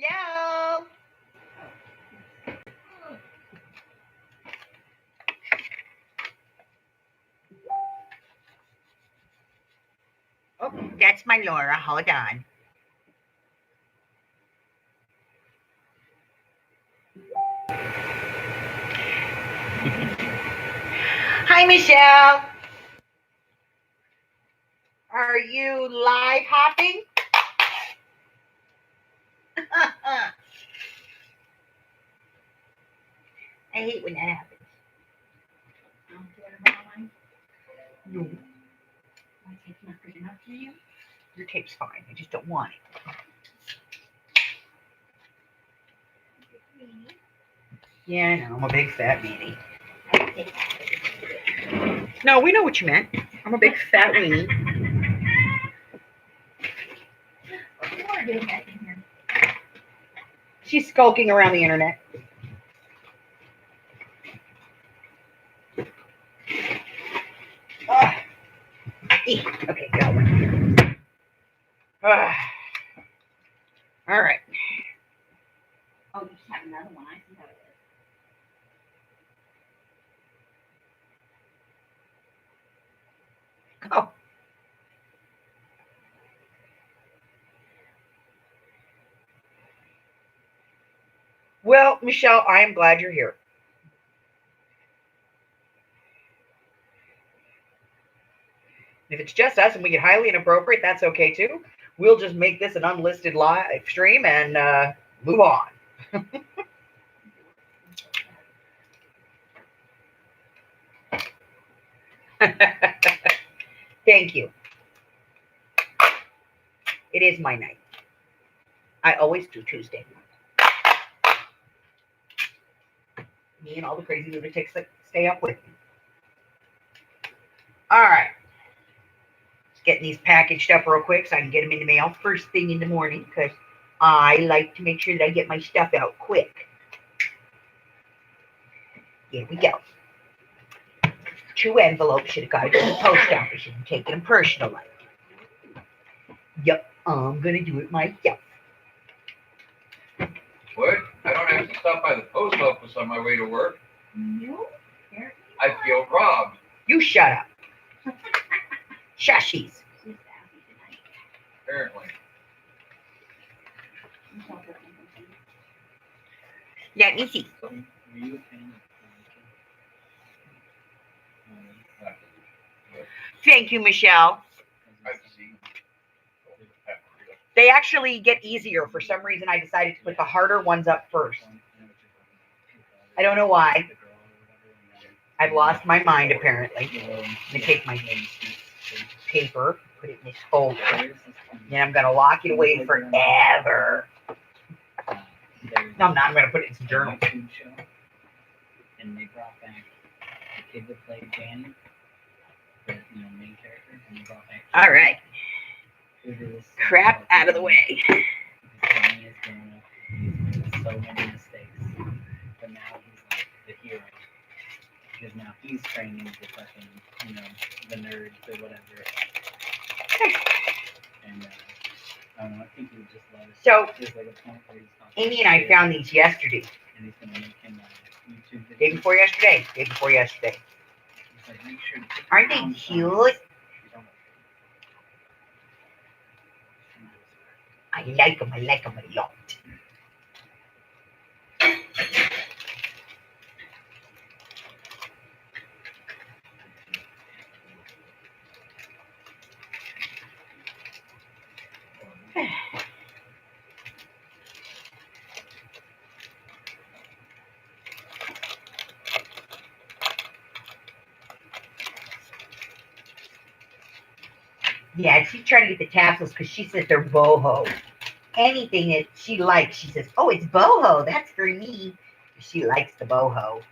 Hello. Oh, that's my Laura. Hold on. Hi, Michelle. Are you live hopping? I hate when that happens. No. My tape's not good enough for you? Your tape's fine. I just don't want it. Yeah, I know. I'm a big fat meanie. No, we know what you meant. I'm a big fat weenie. She's skulking around the internet. Okay, go. All right. Oh, you just have another one. I see how it is. Oh. Well, Michelle, I am glad you're here. If it's just us and we get highly inappropriate, that's okay too. We'll just make this an unlisted live stream and move on. Thank you. It is my night. I always do Tuesday. Me and all the crazy lunatics that stay up with me. All right. Just getting these packaged up real quick so I can get them in the mail first thing in the morning because I like to make sure that I get my stuff out quick. Here we go. 2 envelopes should have got to the post office and taken them personally. Yep, I'm going to do it myself. What? I don't have to stop by the post office on my way to work. No. I feel robbed. You shut up. Shushies. Apparently. Let me see. Thank you, Michelle. They actually get easier. For some reason, I decided to put the harder ones up first. I don't know why. I've lost my mind, apparently. I'm going to take my paper, put it in this folder, and I'm going to lock it away forever. No, I'm not. I'm going to put it in some journal. And they brought back the kid that played Danny, the main character, and they brought back. All right. Crap out of the way. Danny is grown up. He's made so many mistakes, but now he's like the hero because now he's training the fucking, the nerds or whatever. And I don't know. I think he would just love it. So, there's like a point where he's talking Amy and I found these yesterday. and he's gonna make him YouTube video. Day before yesterday. Day before yesterday. He's like, make sure to put Aren't your they arms cute? on this. I like them. I like them a lot. Yeah, she's trying to get the tassels because she says they're boho. Anything that she likes, she says, "Oh, it's boho. That's for me." She likes the boho. I'm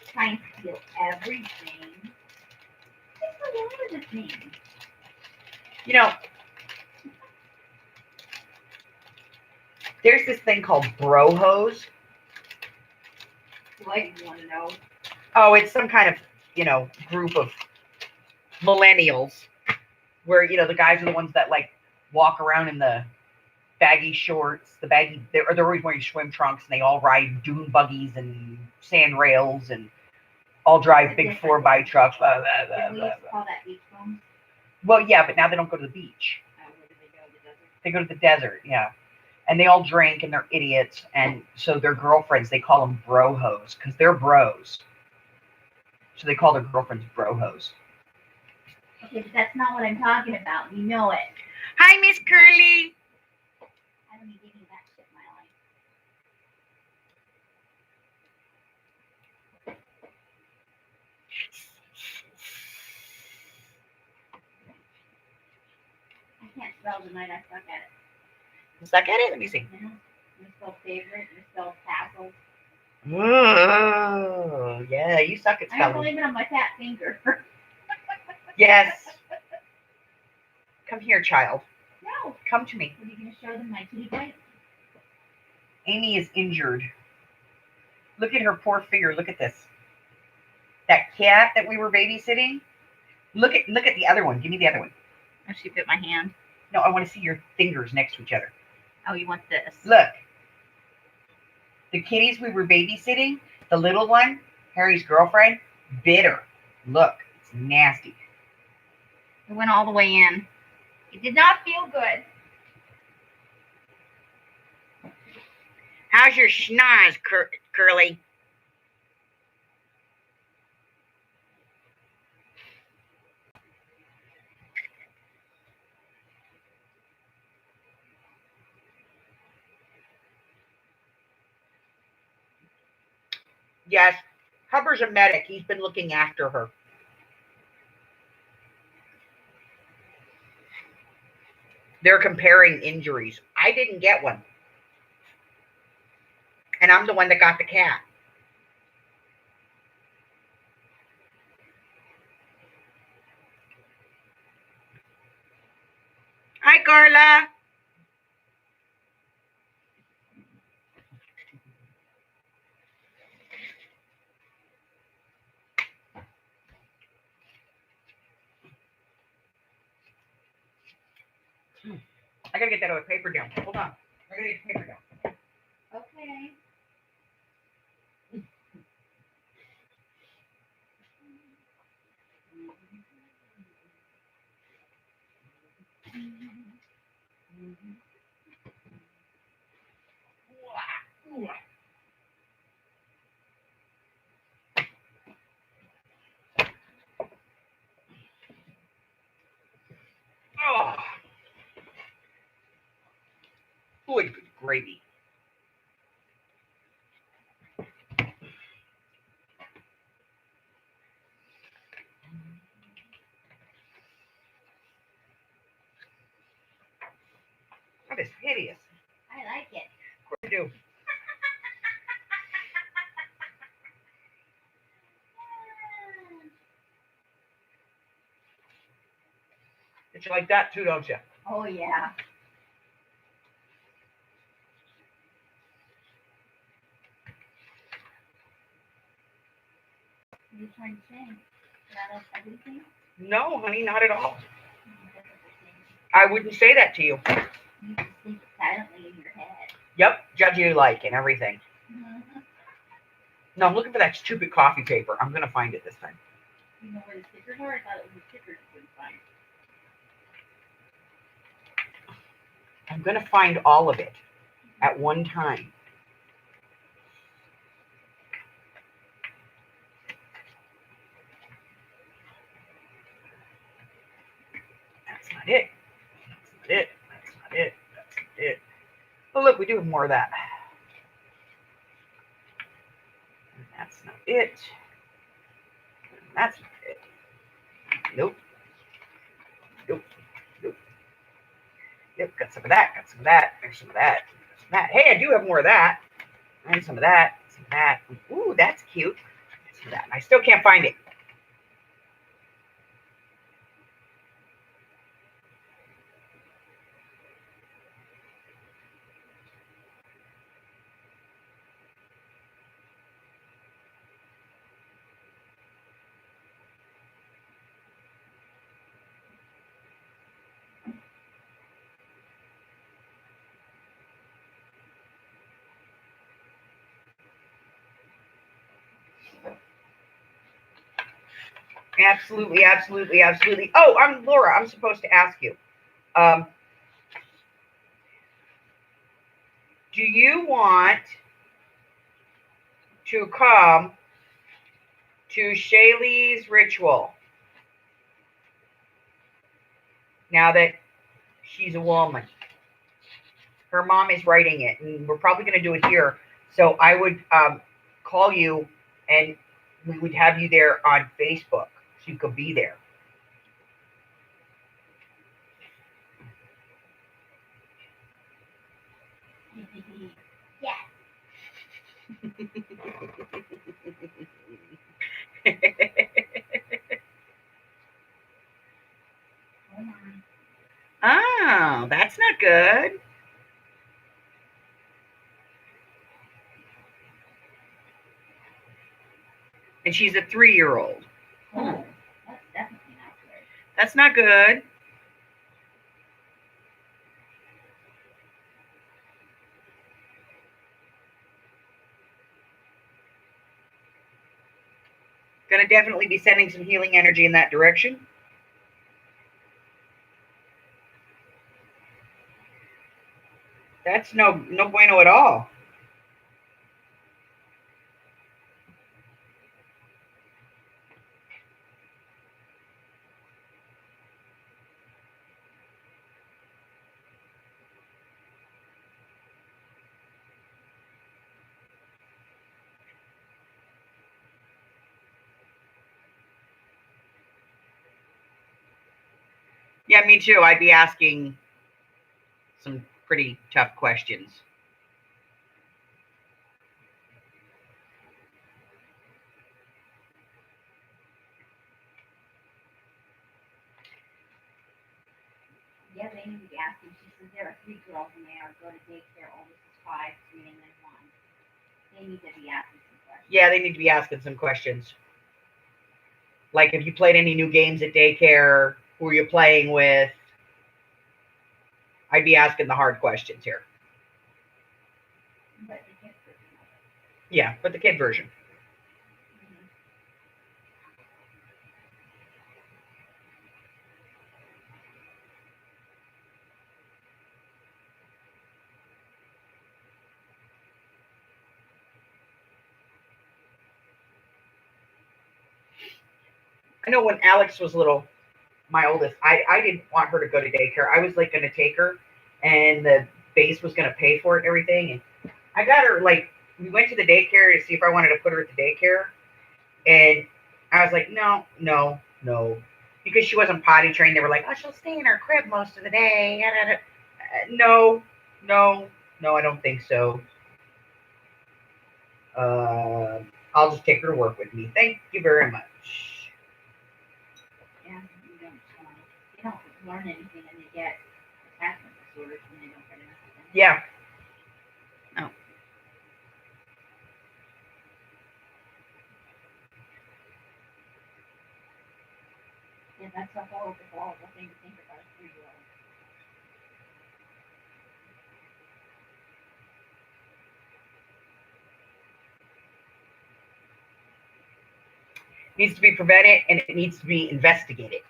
trying to feel everything. It's a lot of the things. There's this thing called brohos. Like, you want to know? Oh, it's some kind of, group of millennials where, the guys are the ones that like walk around in the baggy shorts, they're always wearing swim trunks, and they all ride dune buggies and sand rails and all drive big 4x trucks. Blah, blah, blah, Did we blah, used to blah. call that beach bums? Well, yeah, but now they don't go to the beach. Where do they go? The desert? They go to the desert, yeah. And they all drink and they're idiots. And so their girlfriends, they call them bro hoes because they're bros. So they call their girlfriends bro hoes. Okay, but that's not what I'm talking about. You know it. Hi, Miss Curly. I don't need any of that shit in my life. I can't spell tonight. I suck at it. Suck at it. Let me see. Yeah. Misspelled favorite. Misspelled tassel. Oh, yeah, you suck at I don't spelling. blame it on my fat finger. Yes. Come here, child. No. Come to me. Are you going to show them my kitty bite? Amy is injured. Look at her poor figure. Look at this. That cat that we were babysitting. Look at the other one. Give me the other one. Oh, she bit my hand. No, I want to see your fingers next to each other. Oh, you want this? Look. The kitties we were babysitting, the little one, Harry's girlfriend, bit her. Look, it's nasty. It went all the way in. It did not feel good. How's your schnoz, Curly? Yes, Hubbard's a medic. He's been looking after her. They're comparing injuries. I didn't get one. And I'm the one that got the cat. Hi, Carla. I gotta get that other paper down. Hold on. I gotta get the paper down. Okay. Oh, good gravy. That is hideous. I like it. Of course I do. It's like that too, don't you? Oh, yeah. What are you trying to say? That is everything? No, honey, not at all. That's what they're saying. I wouldn't say that to you. You just think it silently in your head. Yep, judge you like and everything. Mm-hmm. No, I'm looking for that stupid coffee paper. I'm gonna find it this time. You know where the stickers are? I thought it was the stickers you couldn't find. I'm gonna find all of it at one time. That's not it. That's not it. That's not it. That's not it. Oh, look, we do have more of that. And that's not it. And that's not it. Nope. Nope. Nope. Yep, got some of that. Got some of that. There's some of that. Some of that. Hey, I do have more of that. And some of that. Some of that. Ooh, that's cute. Some of that. I still can't find it. Absolutely, absolutely, absolutely. Oh, I'm Laura. I'm supposed to ask you. Um, do you want to come to Shaylee's ritual now that she's a woman? Her mom is writing it, and we're probably going to do it here. So I would call you, and we would have you there on Facebook, so you could be there. Yes. Hold on. Oh, that's not good. And she's a 3-year-old. Oh, that's definitely not good. That's not good. Gonna definitely be sending some healing energy in that direction. That's no bueno at all. Yeah, me too. I'd be asking some pretty tough questions. Yeah, they need to be asking. She says there are 3 girls and they are go to daycare. Oldest is 5, 3, and then 1. They need to be asking some questions. Yeah, they need to be asking some questions. Like, if you played any new games at daycare, who are you playing with? I'd be asking the hard questions here. But the kids are doing Yeah, but the kid version. it. I know when Alex was little, my oldest, I didn't want her to go to daycare. I was like going to take her, and the base was going to pay for it and everything. And I got her, like, we went to the daycare to see if I wanted to put her at the daycare. And I was like, no, no, no. Because she wasn't potty trained. They were like, oh, she'll stay in her crib most of the day. No, no, no, I don't think so. Uh, I'll just take her to work with me. Thank you very much. Yeah, they don't learn anything and they get attachment disorders when they don't get enough of them. Yeah. No. Yeah, that's a horrible thing to think about a 3-year-old. Needs to be prevented and it needs to be investigated.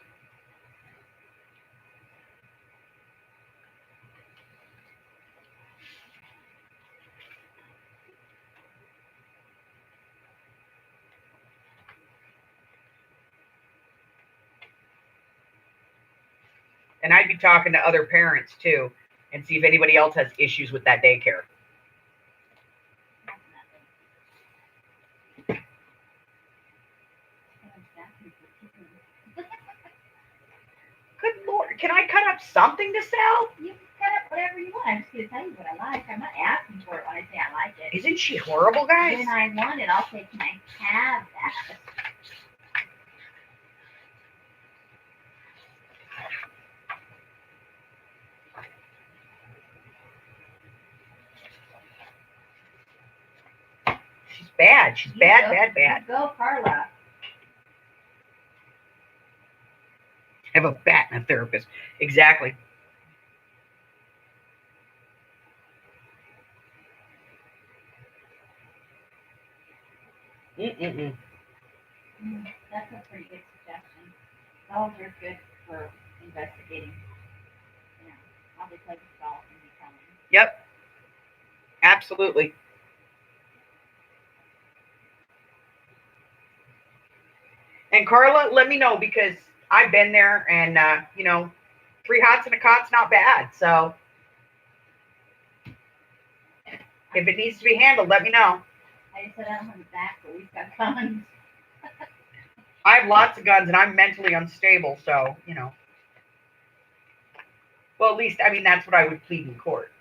And I'd be talking to other parents too and see if anybody else has issues with that daycare. Good Lord. Can I cut up something to sell? You can cut up whatever you want. I'm just going to tell you what I like. I'm not asking for it when I say I like it. Isn't she horrible, guys? When I want it, I'll say, can I have that? She's bad. She's bad, bad, bad. Go, Carla. I have a bat and a therapist. Exactly. Mm-mm-mm. That's a pretty good suggestion. Dogs are good for investigating. You know, how they play with dogs and becoming. Yep, absolutely. And Carla, let me know because I've been there, and you know, 3 hots and a cot's not bad. So if it needs to be handled, let me know. I just said I don't have a back, but we've got guns. I have lots of guns, and I'm mentally unstable. So you know, well, at least I mean that's what I would plead in court.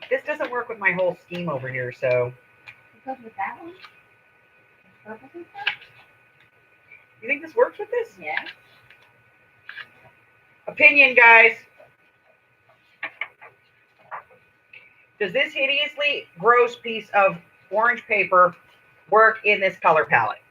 This doesn't work with my whole scheme over here, so. It goes with that one? The purple and stuff? You think this works with this? Yeah. Opinion, guys. Does this hideously gross piece of orange paper work in this color palette?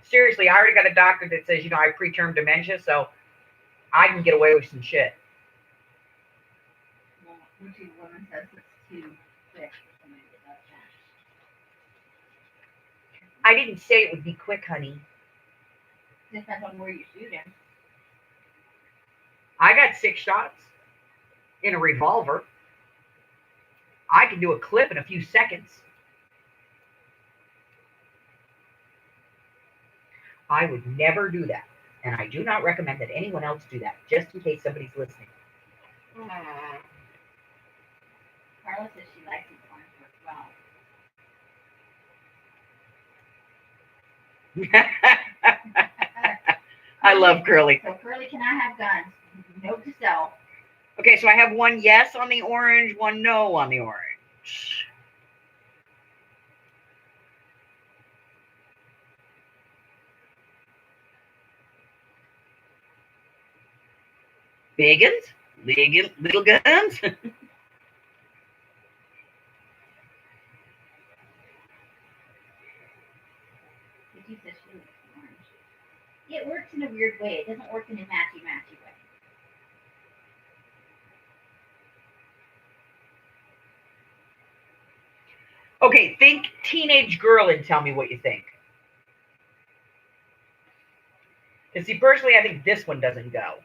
Seriously, I already got a doctor that says, you know, I have preterm dementia, so I can get away with some shit. Well, Lucy woman says it's too thick for somebody that does that. I didn't say it would be quick, honey. Depends on where you shoot him. I got 6 shots in a revolver. I can do a clip in a few seconds. I would never do that. And I do not recommend that anyone else do that, just in case somebody's listening. Carla says she likes his orange work well. I love Curly. So Curly cannot have guns. Note to self. Okay, so I have 1 yes on the orange, 1 no on the orange. Big guns? Little guns? She says she likes the orange. It works in a weird way. It doesn't work in a matchy-matchy way. Okay, think teenage girl and tell me what you think. Because see, personally, I think this one doesn't go.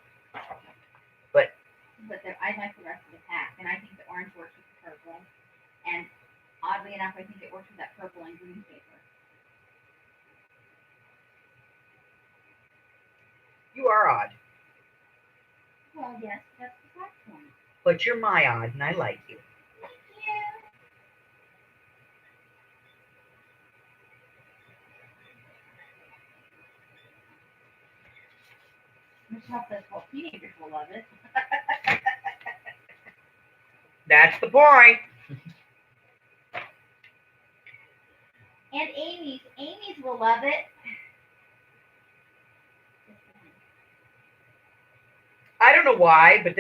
But I like the rest of the pack, and I think the orange works with the purple. And oddly enough, I think it works with that purple and green paper. you are odd. Well, yes, that's the fact point. But you're my odd, and I like you. Yeah. Michelle says, well, teenagers will love it. That's the point. And Amy's will love it. I don't know why, but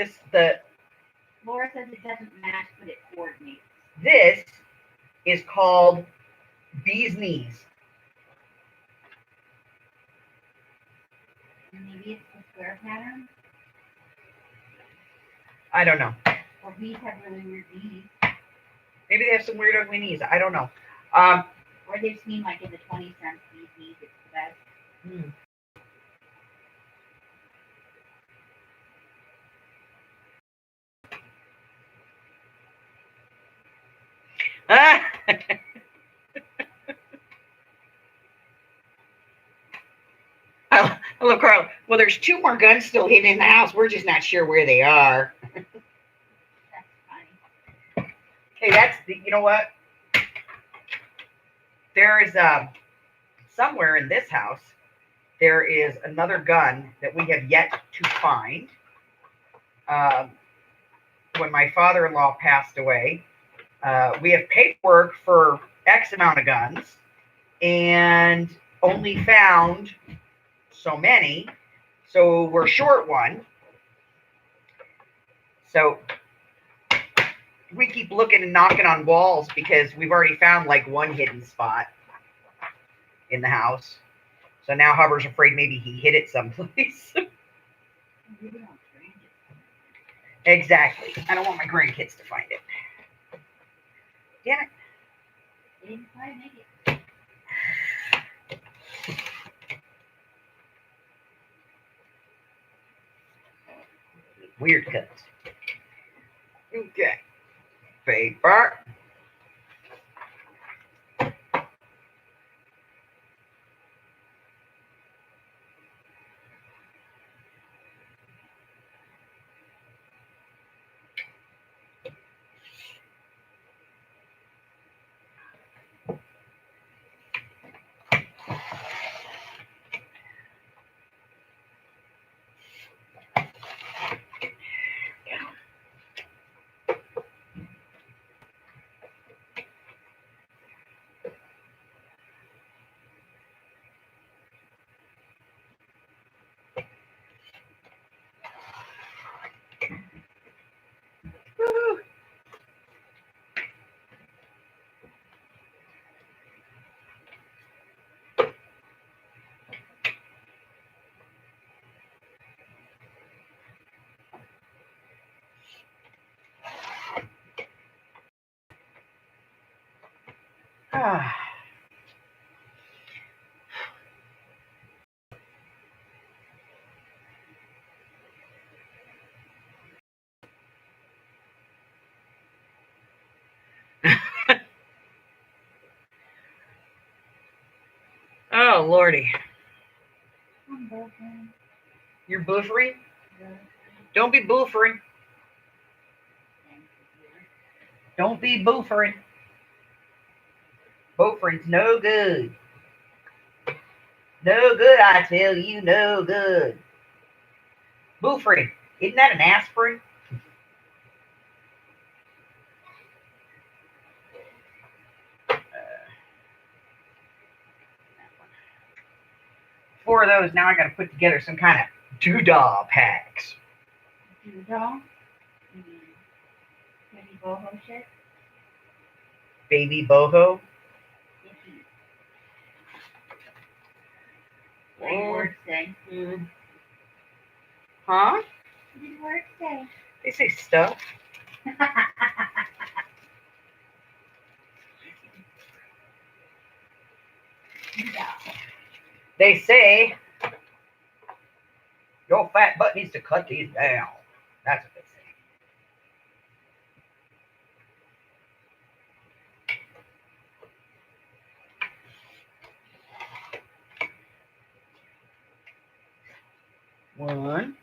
Laura says it doesn't match, but it coordinates. this is called bee's knees. Maybe it's the square pattern. I don't know. Or bees have really weird knees. Maybe they have some weird ugly knees. I don't know. Or they just mean like in the 20 cents bees knees, it's the best. I love Carl. Well, there's 2 more guns still hidden in the house. We're just not sure where they are. That's funny. Hey, you know what? There is somewhere in this house, there is another gun that we have yet to find. When my father-in-law passed away, we have paperwork for X amount of guns and only found so many. So we're short one. So we keep looking and knocking on walls because we've already found like one hidden spot in the house. So now Hubbard's afraid maybe he hid it someplace. Exactly. I don't want my grandkids to find it. Damn it. They didn't quite make it. Weird cuts. Okay. Paper. Woo. Ah. Oh, Lordy. I'm broken. You're boofering? Don't be boofering. Don't be boofering. Boofering's no good. No good, I tell you, no good. Boofering. Isn't that an aspirin? Four of those. Now I got to put together some kind of doodah packs. Doodah? Maybe boho shit? Baby boho. Icky. What did words say? Huh? What did words say? They say stuff. They say your fat butt needs to cut these down. That's what they say. One.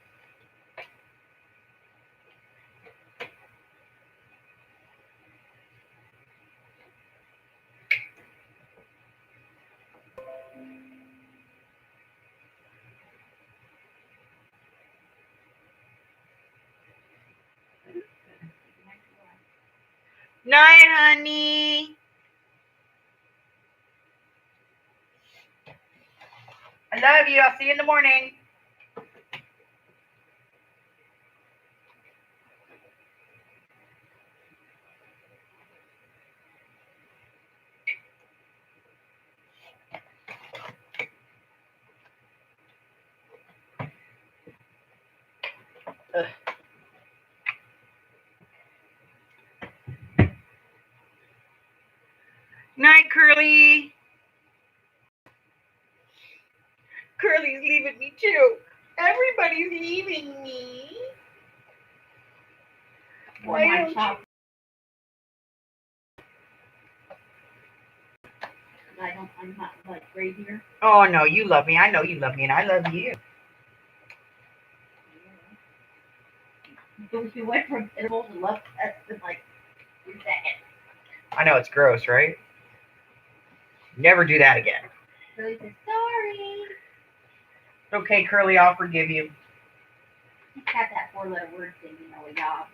Night, honey. I love you. I'll see you in the morning. Night, Curly. Curly's leaving me too. Everybody's leaving me. Why don't you? I'm not like right here. Oh no, you love me. I know you love me, and I love you. You went from edible to love test in like 3 seconds. I know it's gross, right? Never do that again. Curly says, sorry. It's okay, Curly. I'll forgive you. You got that 4-letter word thing, you know, a yob.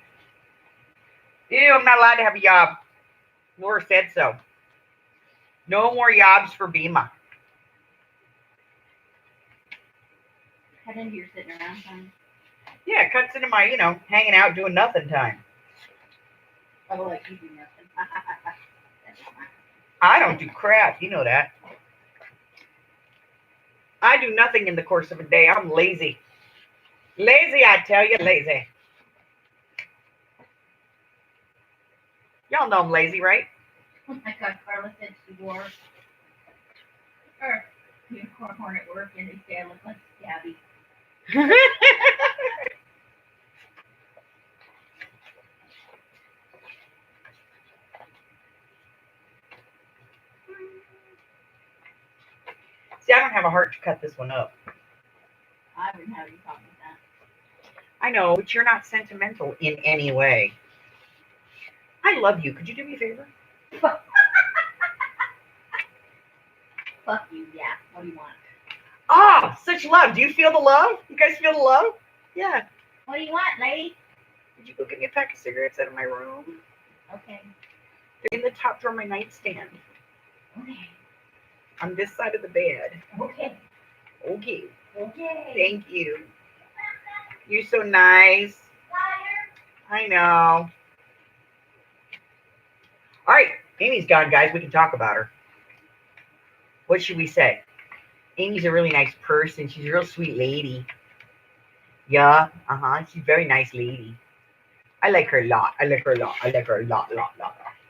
Ew, I'm not allowed to have a yob. Laura said so. No more yobs for Bima. Head into your sitting around time. Yeah, it cuts into my, hanging out doing nothing time. Oh, like you do nothing. That's fine. I don't do crap. You know that. I do nothing in the course of a day. I'm lazy. Lazy, I tell you, lazy. Y'all know I'm lazy, right? Oh my God, Carla said she wore her unicorn horn at work and they say I look like Scabby. See, I don't have a heart to cut this one up. I wouldn't have you talking about I know, but you're not sentimental in any way. I love you. Could you do me a favor? that. Fuck you, yeah. What do you want? Ah, such love. Do you feel the love? You guys feel the love? Yeah. What do you want, lady? Did you go get me a pack of cigarettes out of my room? Okay. They're in the top drawer of my nightstand. Okay. On this side of the bed. Okay. Okay. Okay. Thank you. You're so nice. I know. All right. Amy's gone, guys. We can talk about her. What should we say? Amy's a really nice person. She's a real sweet lady. Yeah. She's a very nice lady. I like her a lot. I like her a lot. I like her a lot.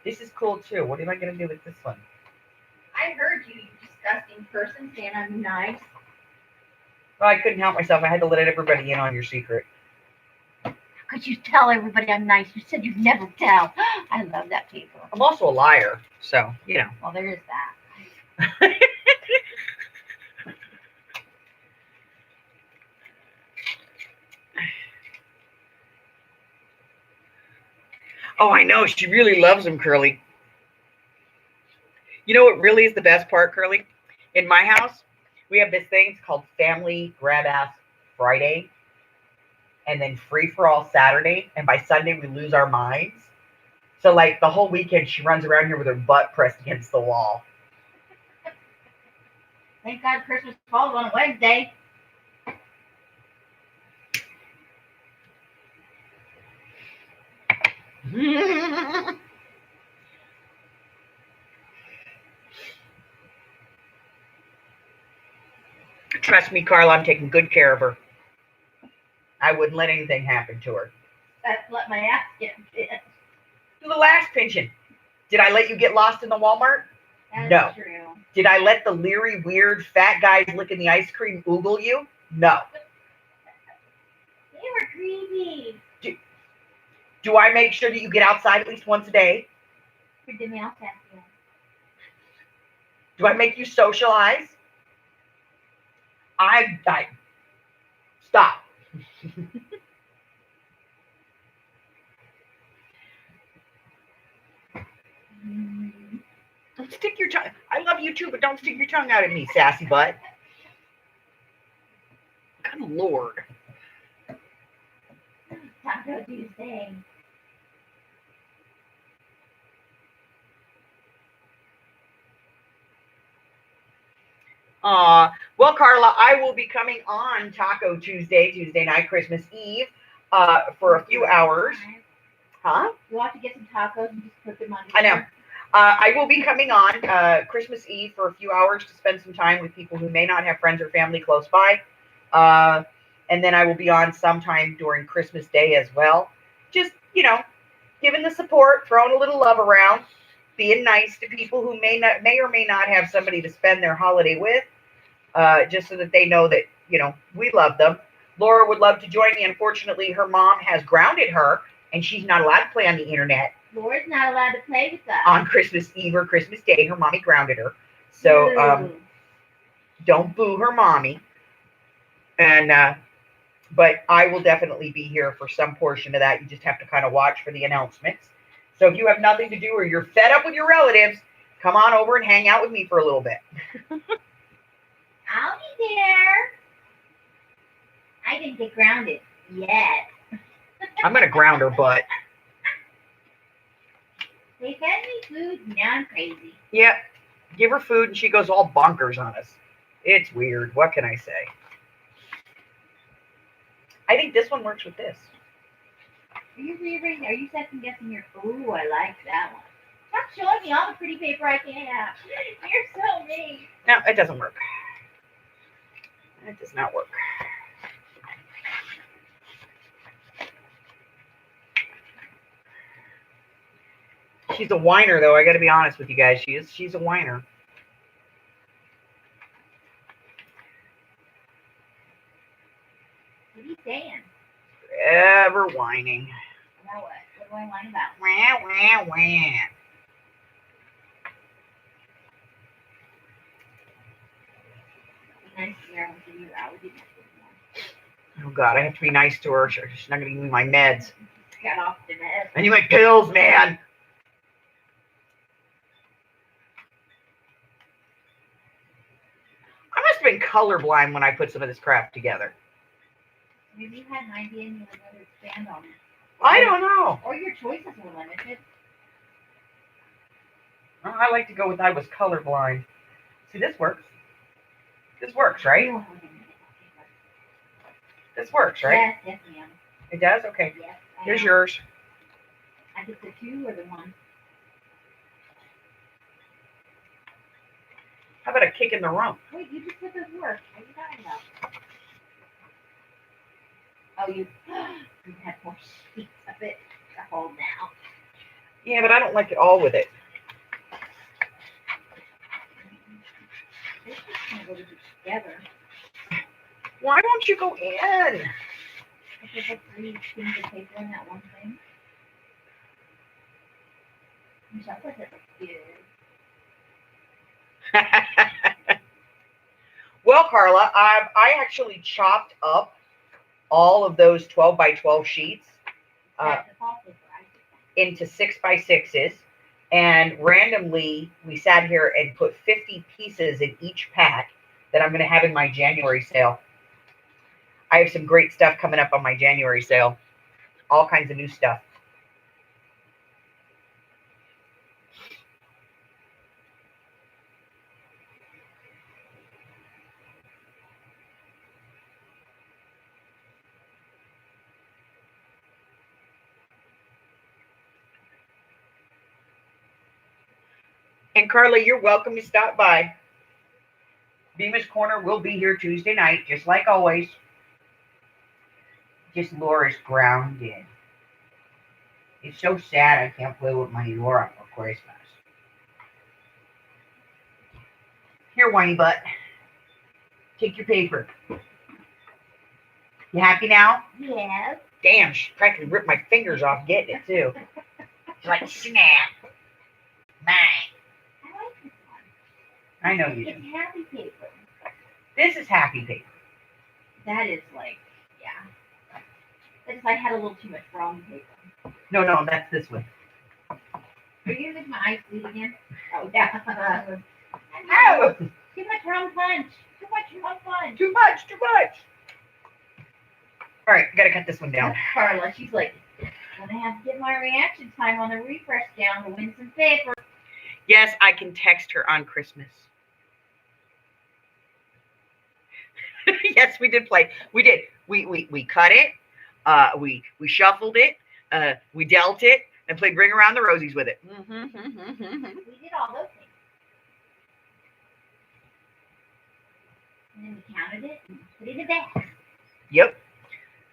This is cool too. What am I gonna do with this one? I heard you, you disgusting person, saying I'm nice. Well, I couldn't help myself. I had to let everybody in on your secret. Could you tell everybody I'm nice? You said you'd never tell. I love that paper. I'm also a liar, so Well, there is that. Oh, I know. She really loves him, Curly. You know what really is the best part, Curly? In my house, we have this thing. It's called Family Grab Ass Friday, and then Free for All Saturday. And by Sunday, we lose our minds. So, like the whole weekend, she runs around here with her butt pressed against the wall. Thank God Christmas falls on a Wednesday. Trust me, Carla, I'm taking good care of her. I wouldn't let anything happen to her. That's let my ass get bit. To the last pension. Did I let you get lost in the Walmart? That's No. true. Did I let the leery, weird, fat guys licking the ice cream oogle you? No. They were creepy. Do I make sure that you get outside at least once a day? For the mail test. Do I make you socialize? I stop. Don't stick your tongue. I love you too, but don't stick your tongue out at me, sassy butt. Good Lord. Taco Tuesday. Well, Carla, I will be coming on Taco Tuesday night, Christmas Eve, for a few hours. Huh? You want to get some tacos and just put them on. I know. I will be coming on Christmas Eve for a few hours to spend some time with people who may not have friends or family close by. And then I will be on sometime during Christmas Day as well. Just, giving the support, throwing a little love around, being nice to people who may or may not have somebody to spend their holiday with, just so that they know that, we love them. Laura would love to join me. Unfortunately, her mom has grounded her, and she's not allowed to play on the internet. Laura's not allowed to play with us. On Christmas Eve or Christmas Day, her mommy grounded her. So don't boo her mommy. And but I will definitely be here for some portion of that. You just have to kind of watch for the announcements. So if you have nothing to do or you're fed up with your relatives, come on over and hang out with me for a little bit. I'll be there. I didn't get grounded yet. I'm gonna ground her butt. They fed me food and now I'm crazy. Yep. Give her food and she goes all bonkers on us. It's weird. What can I say? I think this one works with this. Are you rearranging? Are you second guessing your? Ooh, I like that one. Stop showing me all the pretty paper I can have. You're so mean. No, it doesn't work. It does not work. She's a whiner, though. I got to be honest with you guys. She's a whiner. What are you saying? Ever whining. About what? What do I whine about? Wah, wah, wah. Be nice to her when she knew I would be nice to her. Oh, God, I have to be nice to her. She's not going to give me my meds. Got off the bed. I need my pills, man. I must have been colorblind when I put some of this crap together. Maybe you had an idea and you were going to expand on it. I don't know. Or your choices were limited. I like to go with I was colorblind. See, this works. This works, right? Oh, wait a minute. This works, right? Yes, ma'am. It does? Okay. Yes. Here's yours. I get the 2 or the 1? How about a kick in the rump? Wait, you just said this work. What are you talking about? Oh, you had more sheets of it to hold now. Yeah, but I don't like it all with it. This is going to go together. Why won't you go in? I could put 3 things of paper in that one thing. Michelle says it looks good. Well, Carla, I actually chopped up all of those 12 by 12 sheets That's the fall paper, into 6 by 6s, and randomly we sat here and put 50 pieces in each pack that I'm going to have in my January sale. I have some great stuff coming up on my January sale. All kinds of new stuff. And Carla, you're welcome to stop by. Bemis Corner will be here Tuesday night, just like always. Just Laura's grounded. It's so sad I can't play with my Laura for Christmas. Here, whiny butt. Take your paper. You happy now? Yes. Damn, she practically ripped my fingers off getting it, too. She's like, snap. Mine. I like this one. I know you It's do. happy paper. This is happy paper. That is like, yeah. It's like I had a little too much wrong paper. No, that's this one. Are you gonna make my eyes bleed again? Oh yeah. Ow! Too much wrong punch. Too much wrong punch. Too much. All right, gotta cut this one down. Carla, she's like, gonna have to get my reaction time on the refresh down to win some paper. Yes, I can text her on Christmas. Yes, we did play. We did. We cut it. We shuffled it. We dealt it and played Ring Around the Rosies with it. We did all those things. And then we counted it and put it back. Yep.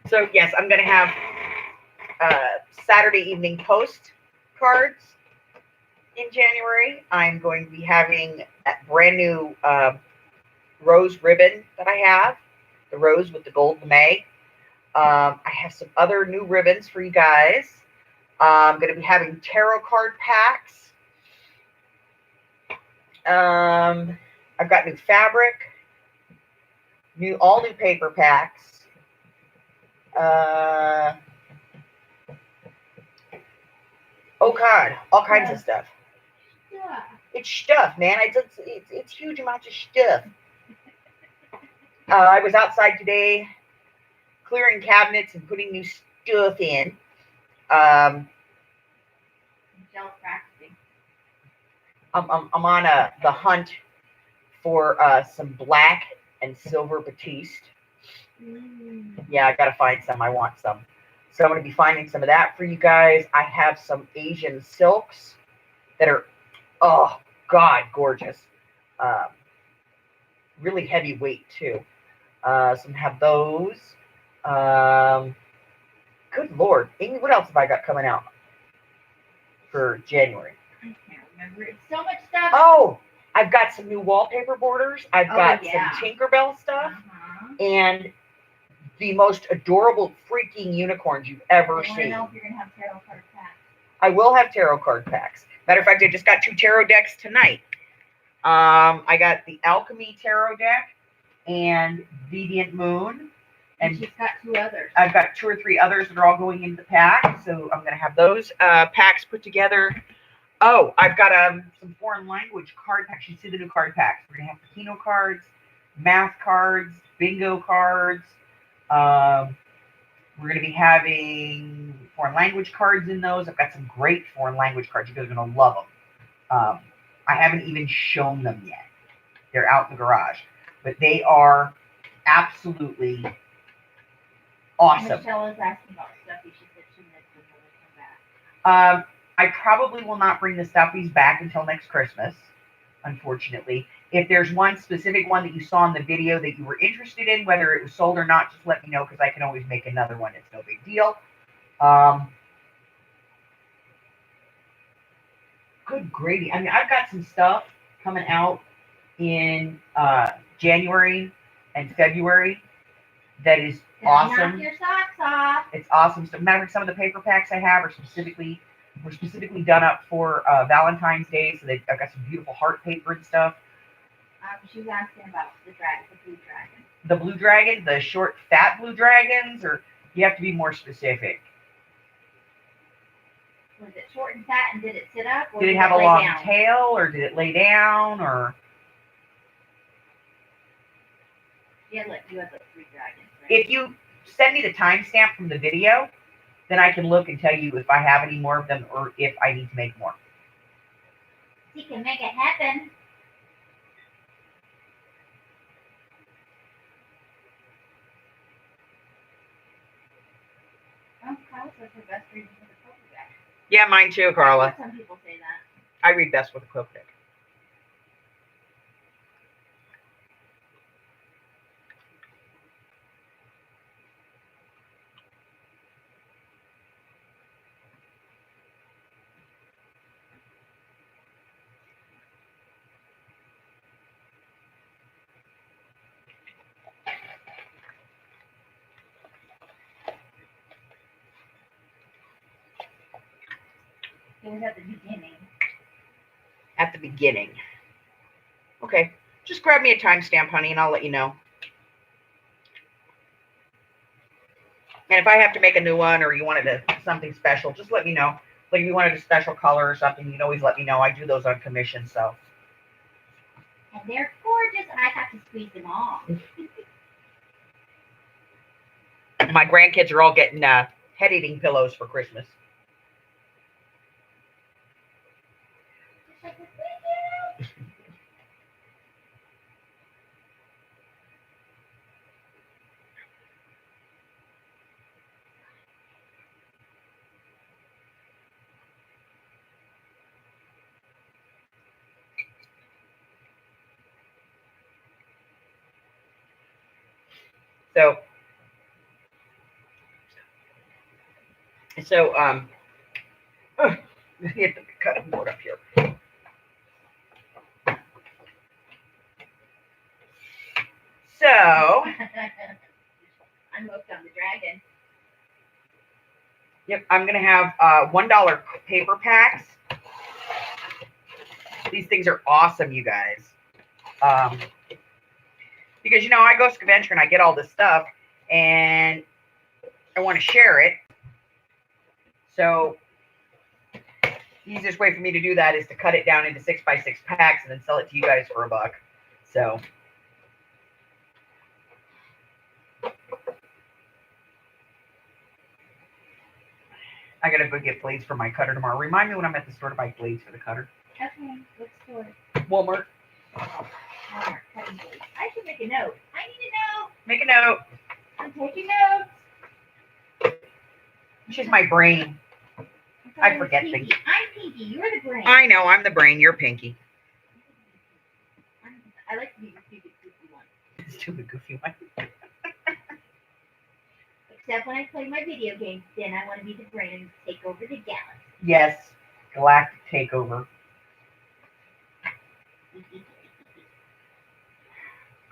So yes, I'm gonna have Saturday evening post cards in January. I'm going to be having that brand new rose ribbon that I have, the rose with the gold lame. I have some other new ribbons for you guys. I'm going to be having tarot card packs. I've got new fabric, all new paper packs. Oh God, all kinds of stuff. Yeah. It's stuff, man. It's huge amounts of stuff. I was outside today clearing cabinets and putting new stuff in. Michelle's practicing. I'm on the hunt for some black and silver batiste Yeah, I gotta find some. I want some. So I'm gonna be finding some of that for you guys. I have some Asian silks that are, oh God, gorgeous. Um, really heavyweight too. Some have those. Um, good Lord, Amy, what else have I got coming out for January? I can't remember. It's so much stuff. Oh, I've got some new wallpaper borders. I've got yeah. some Tinkerbell stuff Uh-huh. and the most adorable freaking unicorns you've ever I want to seen. know if you're going to have tarot card packs. I will have tarot card packs. Matter of fact, I just got 2 tarot decks tonight. I got the Alchemy Tarot deck and Deviant Moon. And And she's got 2 others. I've got 2 or 3 others that are all going into the pack. So I'm going to have those packs put together. Oh, I've got some foreign language card packs. You see the new card packs. We're going to have Kino cards, math cards, bingo cards. We're going to be having foreign language cards in those. I've got some great foreign language cards. You guys are going to love them. I haven't even shown them yet. They're out in the garage. But they are absolutely awesome. Michelle is asking about Stuffy. She said she missed them when they come back. I probably will not bring the stuffies back until next Christmas, unfortunately. If there's one specific one that you saw in the video that you were interested in, whether it was sold or not, just let me know because I can always make another one. It's no big deal. Good gravy. I mean, I've got some stuff coming out in January and February that is awesome. Knock your socks off. It's awesome. So, matter of fact, some of the paper packs I have are specifically done up for Valentine's Day. So I've got some beautiful heart paper and stuff. She's asking about the dragon, the blue dragon. The blue dragon, the short, fat blue dragons, or you have to be more specific. Was it short and fat, and did it sit up? Or Did it have a lay long down? tail, or did it lay down, or? Yeah, look, you have the 3 dragons, right? If you send me the timestamp from the video, then I can look and tell you if I have any more of them or if I need to make more. She can make it happen. Oh, Kyle says her best reading for the Poker deck. Yeah, mine too, Carla. Some people say that. I read best with a quilt deck. It was at the beginning. At the beginning. Okay. Just grab me a timestamp, honey, and I'll let you know. And if I have to make a new one or you wanted something special, just let me know. Like if you wanted a special color or something, you can always let me know. I do those on commission, so. And they're gorgeous, and I have to squeeze them off. My grandkids are all getting head-eating pillows for Christmas. Thank you. So, hit the cutting board up here. So, I'm hooked on the dragon. yep, I'm going to have $1 paper packs. These things are awesome, you guys. Because, you know, I go scavenger and I get all this stuff and I want to share it. So, the easiest way for me to do that is to cut it down into 6x6 packs and then sell it to you guys for $1. So, I gotta go get blades for my cutter tomorrow. Remind me when I'm at the store to buy blades for the cutter. Okay, let's do it. Walmart. Walmart cutting blades. I should make a note. I need a note. Make a note. I'm taking notes. She's my brain. thought I it was forget Pinky. things. I'm Pinky. You're the brain. I know, I'm the brain. You're Pinky. I like to be the stupid, goofy one. Stupid, goofy one. Except when I play my video games, then I want to be the brain and take over the galaxy. Yes, galactic takeover.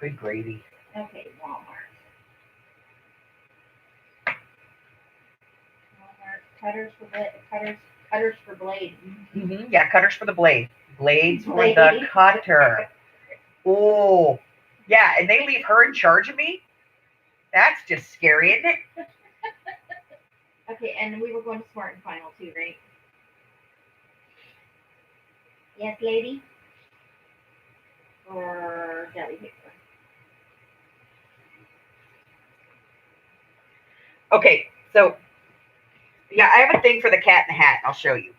Good gravy. Okay, Walmart. Walmart. Cutters for blade. Yeah, cutters for the blade. Blades for the Blade. cutter. Oh, yeah, and they leave her in charge of me? That's just scary, isn't it? Okay, and we were going to Smart and Final too, right? Yes, lady? Or deli paper? Okay, so, yeah, I have a thing for the cat in the hat. I'll show you.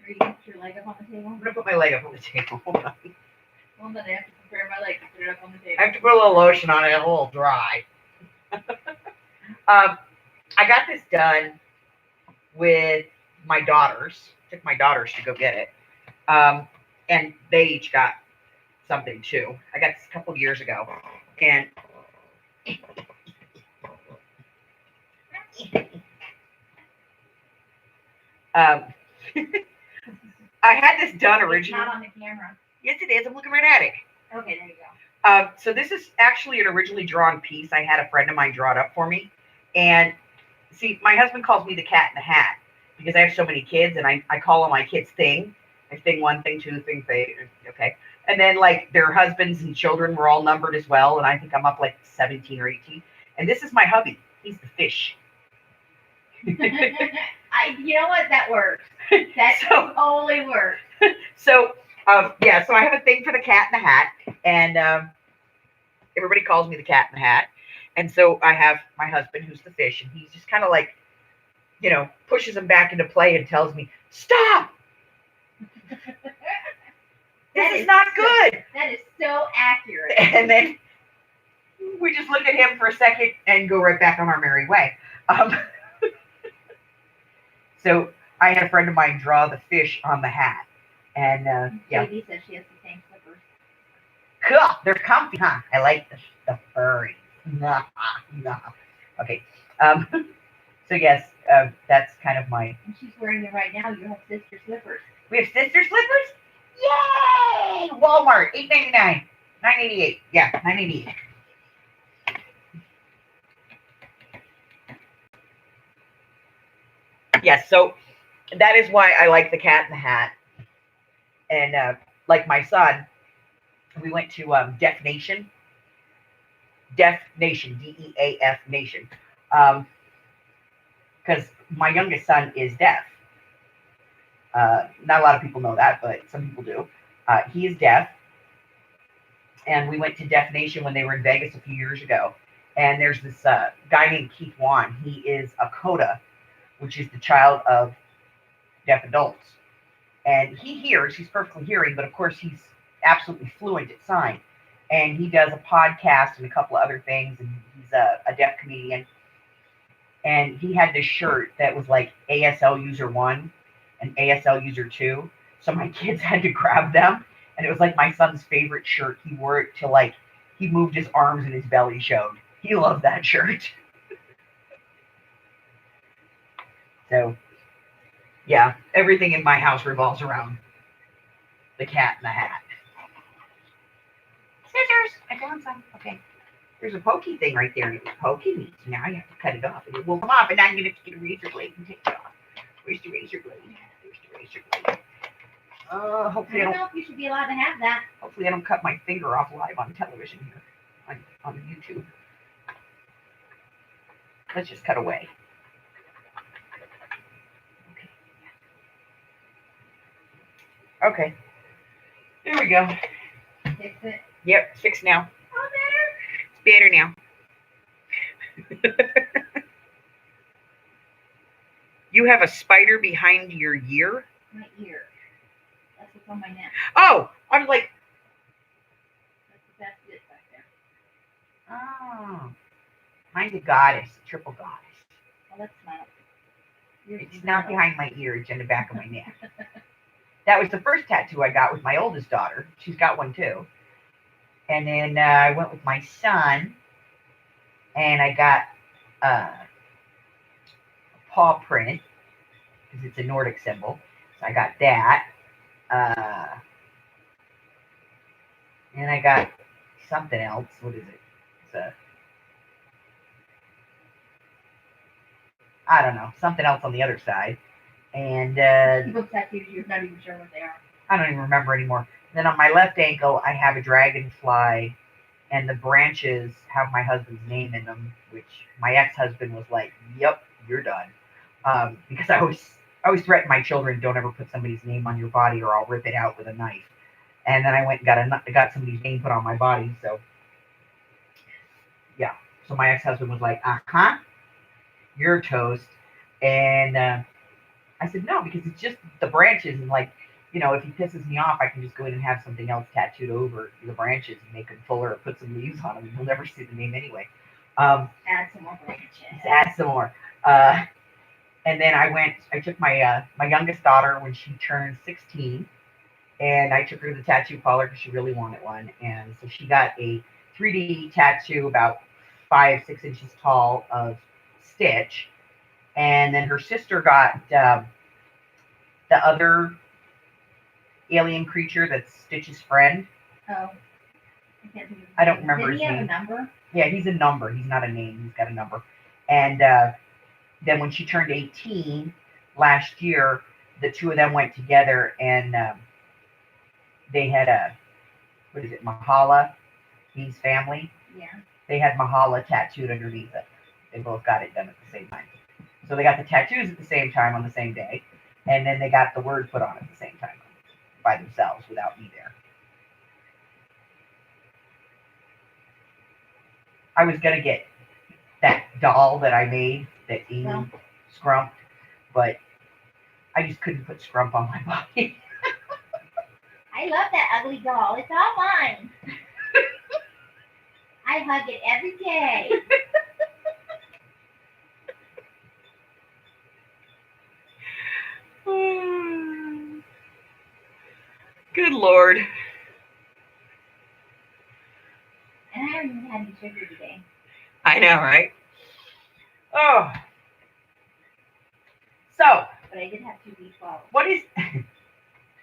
Are you going to put your leg up on the table? I'm going to put my leg up on the table. Hold on. Well, then I have to prepare my leg to put it up on the table. I have to put a little lotion on it, a little dry. I got this done with my daughters. Took my daughters to go get it. And they each got something too. I got this a couple of years ago. And I had this done It's originally. not on the camera. Yes, it is. I'm looking right at it. Okay, there you go. So this is actually an originally drawn piece. I had a friend of mine draw it up for me. And see, my husband calls me the cat in the hat because I have so many kids and I call all my kids thing. I thing one, thing two, thing three. Okay. And then like their husbands and children were all numbered as well. And I think I'm up like 17 or 18. And this is my hubby. He's the fish. You know what? That works. That So- totally works. So yeah, so I have a thing for the cat in the hat, and everybody calls me the cat in the hat. And so I have my husband, who's the fish, and he's just kind of like, pushes him back into play and tells me, "Stop! This is not good." That is so accurate. And then we just look at him for a second and go right back on our merry way. So I had a friend of mine draw the fish on the hat, and yeah. JD says she has the same slippers. Cool. They're comfy, huh? I like the furry. Nah, nah. Okay. So yes, that's kind of my. And she's wearing it right now. You have sister slippers. We have sister slippers. Yay! Walmart, $8.99, $9.88. Yeah, $9.88. Yes. So that is why I like the cat in the hat. And like my son, we went to Deaf Nation. Deaf Nation, DEAF Nation. Because my youngest son is deaf. Not a lot of people know that, but some people do. He is deaf. And we went to Deaf Nation when they were in Vegas a few years ago. And there's this guy named Keith Wan. He is a CODA, which is the child of deaf adults. And he hears, he's perfectly hearing, but of course he's absolutely fluent at sign. And he does a podcast and a couple of other things, and he's a deaf comedian. And he had this shirt that was like ASL user 1 and ASL user 2. So my kids had to grab them. And it was like my son's favorite shirt. He wore it till like he moved his arms and his belly showed. He loved that shirt. So, yeah, everything in my house revolves around the cat in the hat. Scissors! I found some. Okay. There's a pokey thing right there, and it was poking me. So now I have to cut it off, and it will come off, and now I'm going to get a razor blade and take it off. Where's the razor blade? Where's the razor blade? I Hopefully I don't don't. know if you should be allowed to have that. Hopefully I don't cut my finger off live on television here, on YouTube. Let's just cut away. Okay. There we go. Fix it. Yep, it's fixed now. Oh, It's better now. You have a spider behind your ear? my ear. That's what's on my neck. Oh, I'm like, That's it back there. oh. Mine's a goddess, a triple goddess. Well, that's not. It's not behind my ear, it's in the back of my neck. That was the first tattoo I got with my oldest daughter. She's got one too. And then I went with my son, and I got a paw print because it's a Nordic symbol. So I got that. And I got something else. What is it? It's a, I don't know, something else on the other side. And People tattoos, you're not even sure what they are. I don't even remember anymore. Then on my left ankle, I have a dragonfly, and the branches have my husband's name in them, which my ex-husband was like, "Yep, you're done," because I always threaten my children, "Don't ever put somebody's name on your body, or I'll rip it out with a knife." And then I went and got somebody's name put on my body. So yeah, so my ex-husband was like, "Uh-huh, you're toast," and I said, "No, because it's just the branches, and like, if he pisses me off, I can just go in and have something else tattooed over the branches and make them fuller or put some leaves on them, and he'll never see the name anyway." Add some more branches. Add some more. And then I took my youngest daughter when she turned 16, and I took her to the tattoo parlor because she really wanted one, and so she got a 3D tattoo about 5-6 inches tall of Stitch, and then her sister got the other alien creature that's Stitch's friend. Oh. I don't remember Did his he have name. a number? Yeah, he's a number. He's not a name. He's got a number. And then when she turned 18 last year, the two of them went together, and they had what is it, Mahala, means family. Yeah. They had Mahala tattooed underneath it. They both got it done at the same time. So they got the tattoos at the same time on the same day, and then they got the word put on at the same time by themselves without me there. I was gonna get that doll that I made that Amy scrumped, but I just couldn't put scrump on my body. I love that ugly doll. It's all mine. I hug it every day. Good Lord. And I haven't even had any sugar today. I know, right? Oh. So. But I did have 2 B12. What is...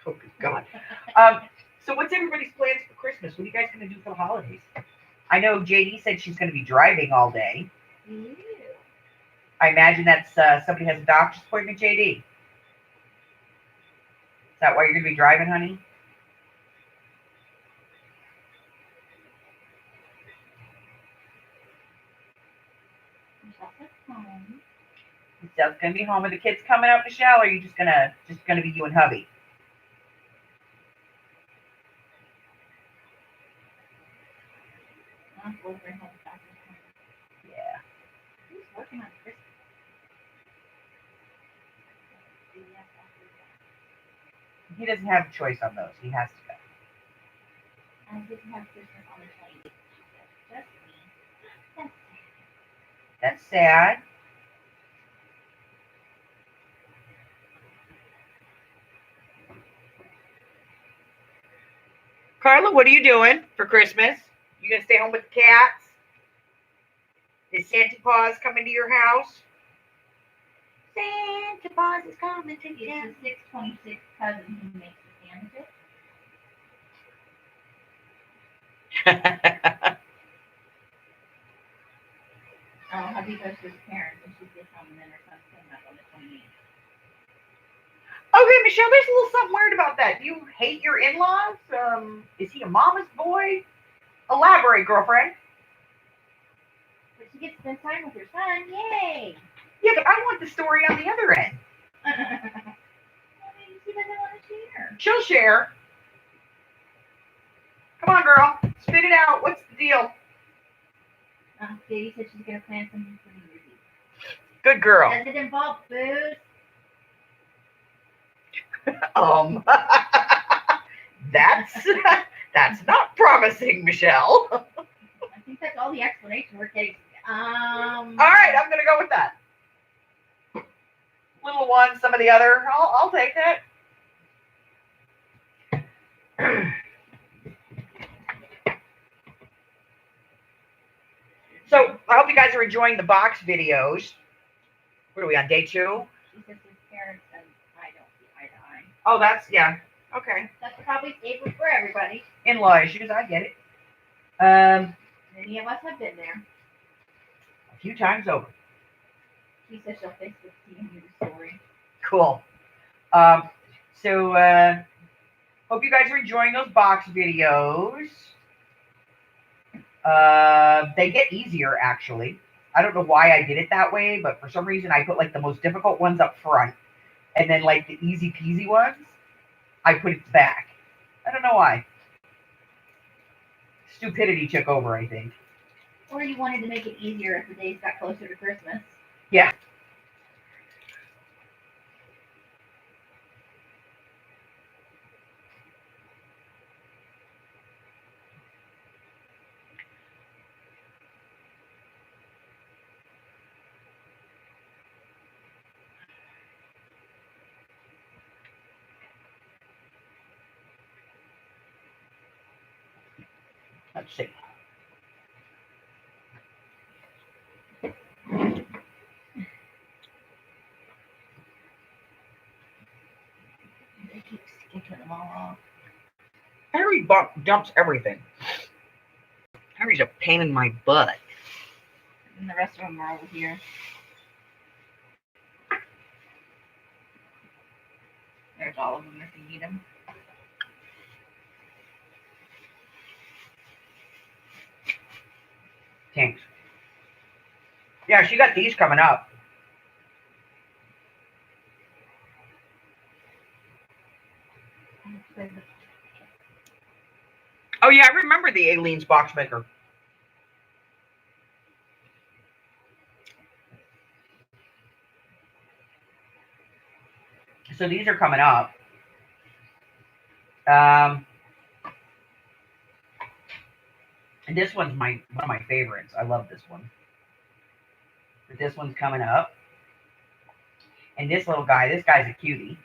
Oh, good God. So what's everybody's plans for Christmas? What are you guys going to do for the holidays? I know JD said she's going to be driving all day. Ew. I imagine that's somebody has a doctor's appointment, JD. Is that why you're going to be driving, honey? Michelle's going to be home. Are the kids coming up, Michelle, or are you just gonna be you and hubby? Yeah. Who's working on Christmas? He doesn't have a choice on those. He has to go. I didn't have Christmas on the 28th. Just me. That's sad. Carla, what are you doing for Christmas? You gonna stay home with the cats? Is Santa Claus coming to your house? Santa Claus is coming to It's town. the 626 cousin who makes the sandwiches. Oh, hubby goes to his parents and she gets home and then her son's coming up on the 28th. Okay, Michelle, there's a little something weird about that. Do you hate your in-laws? Is he a mama's boy? Elaborate, girlfriend. But she gets to spend time with her son. Yay! Yeah, but I want the story on the other end. Well, maybe she doesn't want to share. She'll share. Come on, girl. Spit it out. What's the deal? Katie said she's going to plan something for New Year's Eve. Good girl. Does it involve booze? That's not promising, Michelle. I think that's all the explanation we're getting. All right, I'm gonna go with that. Little one, some of the other. I'll take that. So I hope you guys are enjoying the box videos. What are we on, day 2? She says his parents and I don't see eye to eye. Oh, that's, yeah. Okay. That's probably safer for everybody. In-law issues, I get it. Many of us have been there. A few times over. She says she'll fix the new story. Cool. So hope you guys are enjoying those box videos. They get easier, actually. I don't know why I did it that way, but for some reason I put like the most difficult ones up front, and then like the easy peasy ones, I put it back. I don't know why. Stupidity took over, I think. Or you wanted to make it easier if the days got closer to Christmas. Yeah. Let's see. They keep skipping them all off. Harry dumps everything. Harry's a pain in my butt. And the rest of them are over here. There's all of them if you need them. Thanks. Yeah, she got these coming up. Oh yeah, I remember the Aileen's box maker. So these are coming up. And this one's one of my favorites. I love this one. But this one's coming up. And this little guy, this guy's a cutie.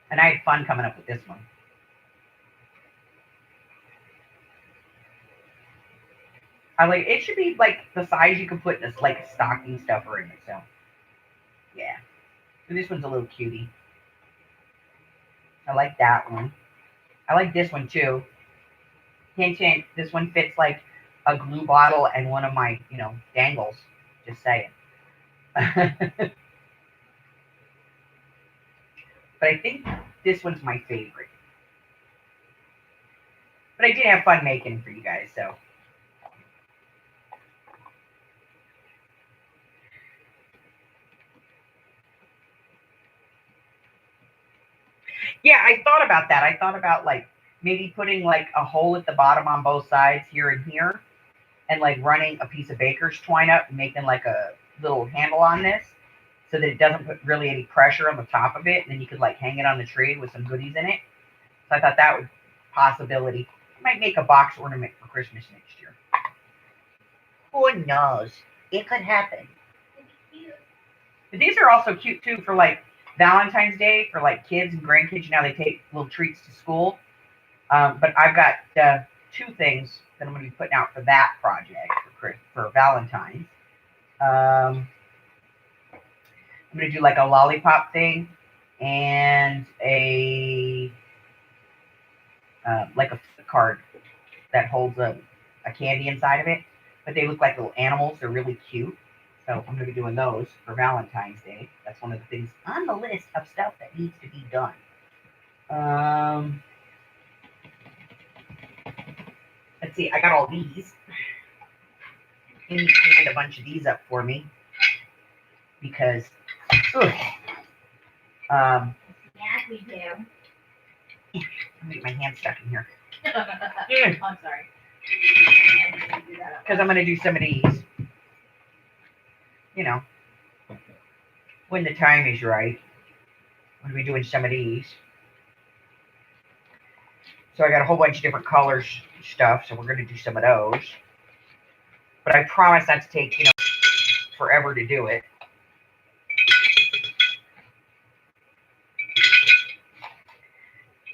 And I had fun coming up with this one. I like it should be like the size you can put this like stocking stuffer in it. So yeah. So this one's a little cutie. I like that one. I like this one too. Hint, hint. This one fits like a glue bottle and one of my, dangles. Just saying. But I think this one's my favorite. But I did have fun making for you guys, so. Yeah, I thought about that. I thought about like maybe putting like a hole at the bottom on both sides here and here, and like running a piece of baker's twine up and making like a little handle on this so that it doesn't put really any pressure on the top of it, and then you could like hang it on the tree with some goodies in it. So I thought that would possibility. I might make a box ornament for Christmas next year. Who knows? It could happen. But these are also cute too for like Valentine's Day for like kids and grandkids. They take little treats to school. But I've got 2 things that I'm going to be putting out for that project for Valentine's. I'm going to do like a lollipop thing and a like a card that holds a candy inside of it. But they look like little animals. They're really cute. So I'm going to be doing those for Valentine's Day. That's one of the things on the list of stuff that needs to be done. Let's see. I got all these. Amy painted a bunch of these up for me because, Yes, we do. I make my hand stuck in here. I'm sorry. Because I'm going to do some of these. When the time is right. I'm going to be doing some of these. So I got a whole bunch of different colors stuff, so we're going to do some of those. But I promise not to take, forever to do it.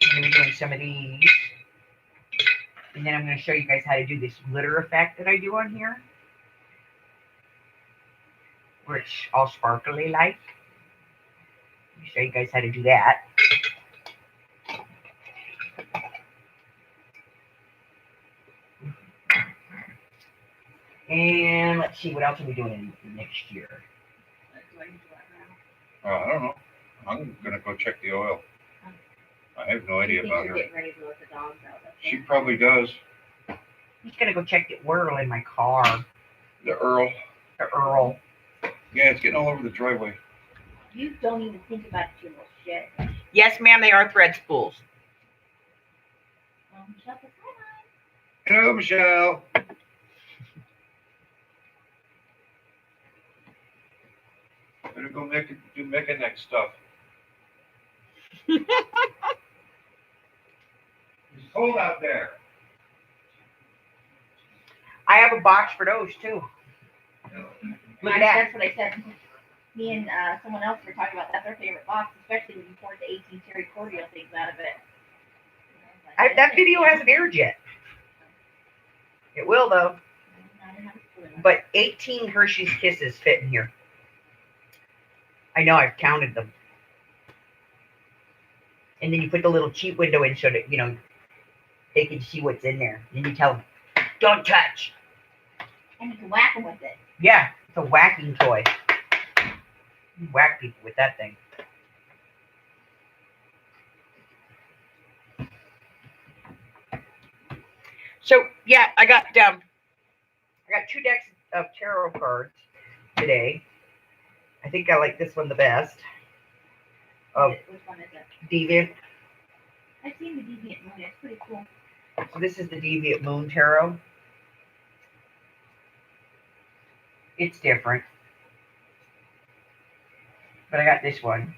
I'm going to be doing some of these. And then I'm going to show you guys how to do this glitter effect that I do on here. Where it's all sparkly like. Let me show you guys how to do that. And let's see, what else are we doing next year? I don't know. I'm gonna go check the oil. I have no idea about her. Getting ready to let the dogs out. She probably does. He's going to go check the oil in my car. The Earl. The Earl. Yeah, it's getting all over the driveway. You don't even think about it, you little shit. Yes, ma'am, they are thread spools. Michelle says, hi, Hello, Michelle. Better go do mechanic stuff. It's cold out there. I have a box for those too. Look at that. That's what I said. Me and someone else were talking about that's our favorite box, especially when you pour the 18 cherry cordial things out of it. That video hasn't aired yet. It will though. But 18 Hershey's Kisses fit in here. I know, I've counted them. And then you put the little cheat window in so that, they can see what's in there. And you tell them, don't touch. And you can whack them with it. Yeah, it's a whacking toy. You whack people with that thing. So, yeah, I got 2 decks of tarot cards today. I think I like this one the best. Of Which one is it? Deviant. I've seen the Deviant Moon. It's pretty cool. So this is the Deviant Moon Tarot. It's different. But I got this one.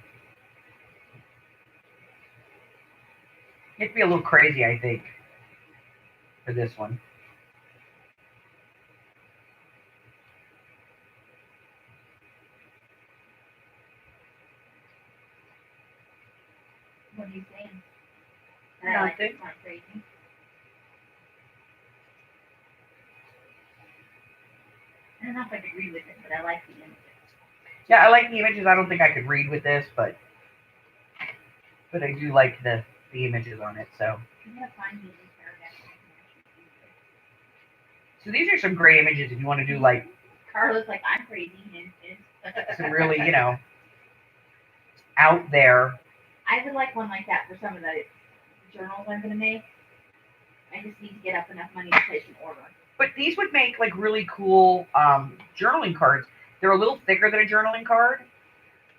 You have to be a little crazy, I think, for this one. What are you saying? Nothing. It's not crazy. I don't know if I could agree with it, but I like the images. Yeah, I like the images. I don't think I could read with this, but I do like the images on it. So I'm gonna find these in Paradex. so these are some great images if you want to do like Carla's like, I'm crazy. some really, out there. I would like one like that for some of the journals I'm gonna make. I just need to get up enough money to place an order. But these would make like really cool journaling cards. They're a little thicker than a journaling card,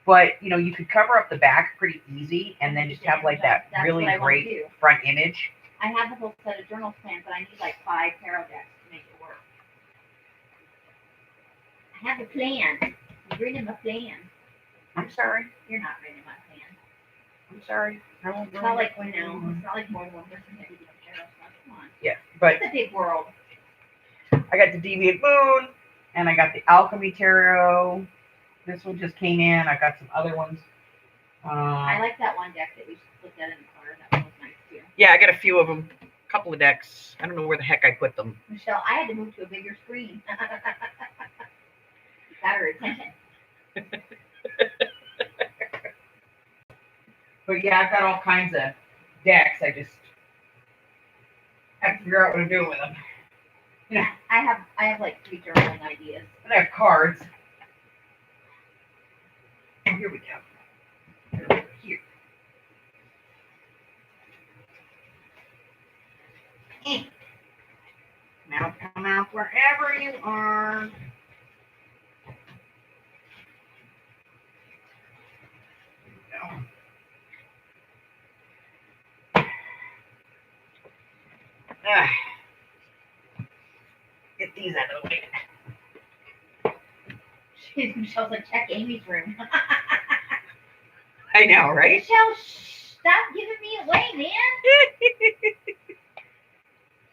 but you could cover up the back pretty easy and then just have like that That's really what I wanna great do. front image. I have the whole set of journals planned, but I need like 5 tarot decks to make it work. I have a plan. I'm reading my plan. I'm sorry. You're not reading my plan. I'm sorry. I won't It's not like it's not like more than one person can do tarot stuff. Come on. Yeah, but It's a big world. I got the Deviant Moon and I got the Alchemy Tarot. This one just came in. I got some other ones. I like that one deck that we looked at in the car. That one was nice too. Yeah, I got a few of them. A couple of decks. I don't know where the heck I put them. Michelle, I had to move to a bigger screen. Got her attention. But yeah, I've got all kinds of decks. I just have to figure out what I'm doing with them. I have like 3 journaling ideas. And I have cards. Oh, here we go. They're over here. Now come out wherever you are. Ah. Get these out of the way. Michelle's like, check Amy's room. I know, right? Michelle, stop giving me away, man.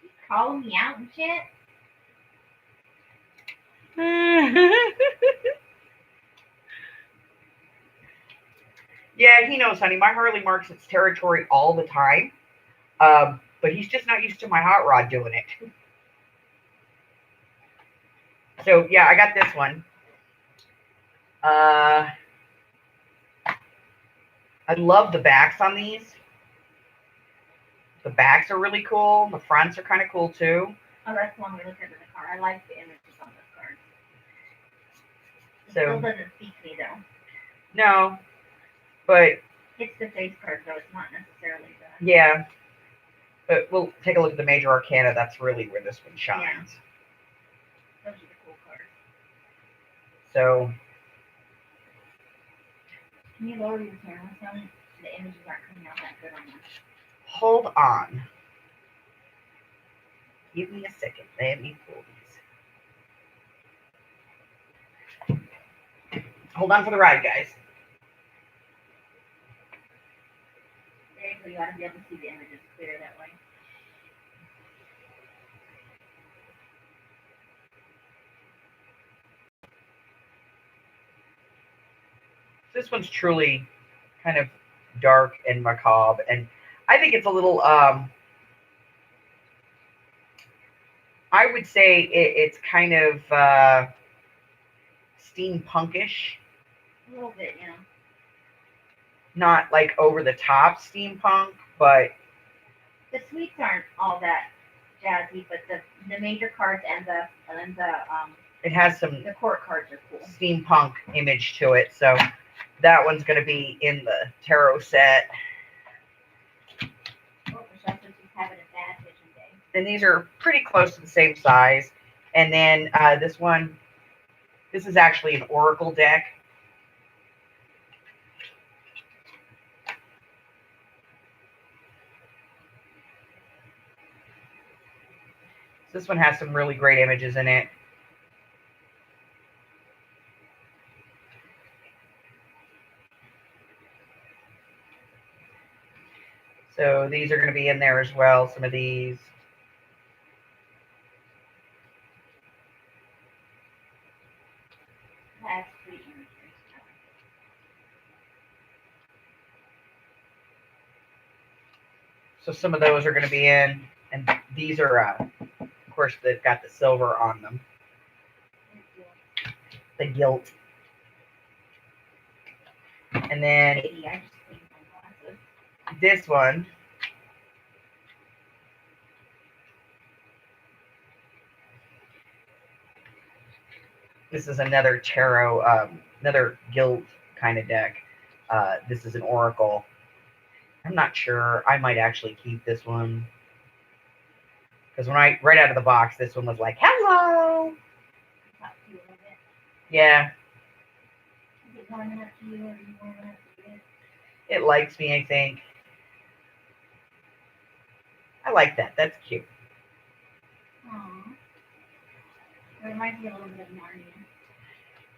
She's calling me out and shit. Yeah, he knows, honey. My Harley marks its territory all the time. But he's just not used to my hot rod doing it. So yeah, I got this one. I love the backs on these. The backs are really cool. The fronts are kind of cool too. Oh, that's the one we looked at in the car. I like the images on this card. It So- still doesn't speak to me though. No, but It's the face card though. It's not necessarily the. yeah. But we'll take a look at the major arcana. That's really where this one shines. Those are the cool cards. So Can you lower your camera some? The images aren't coming out that good on this. hold on. Give me a second. Let me pull these. Hold on for the ride, guys. There you go. You ought to be able to see the images clear that way. This one's truly kind of dark and macabre, and I think it's a little. I would say it's kind of steampunkish, A little bit, you know. not like over the top steampunk, but The sweets aren't all that jazzy, but the major cards and the it has some the court cards are cool. steampunk image to it. So that one's going to be in the tarot set. Oh, Michelle says she's having a bad vision day. And these are pretty close to the same size. And then this one, this is actually an oracle deck. This one has some really great images in it. So these are going to be in there as well, some of these. That's pretty imagery. So some of those are going to be in. And these are, of course, they've got the silver on them. The gilt. And then Maybe I just cleaned my glasses. this one. This is another tarot, another gilt kind of deck. This is an oracle. I'm not sure. I might actually keep this one. Because when right out of the box, this one was like, hello. Talk to you a little bit. Yeah, Is it warm enough to you, or are you warm enough to it? it likes me, I think. I like that. That's cute. Aww. It reminds me a little bit of Narnia.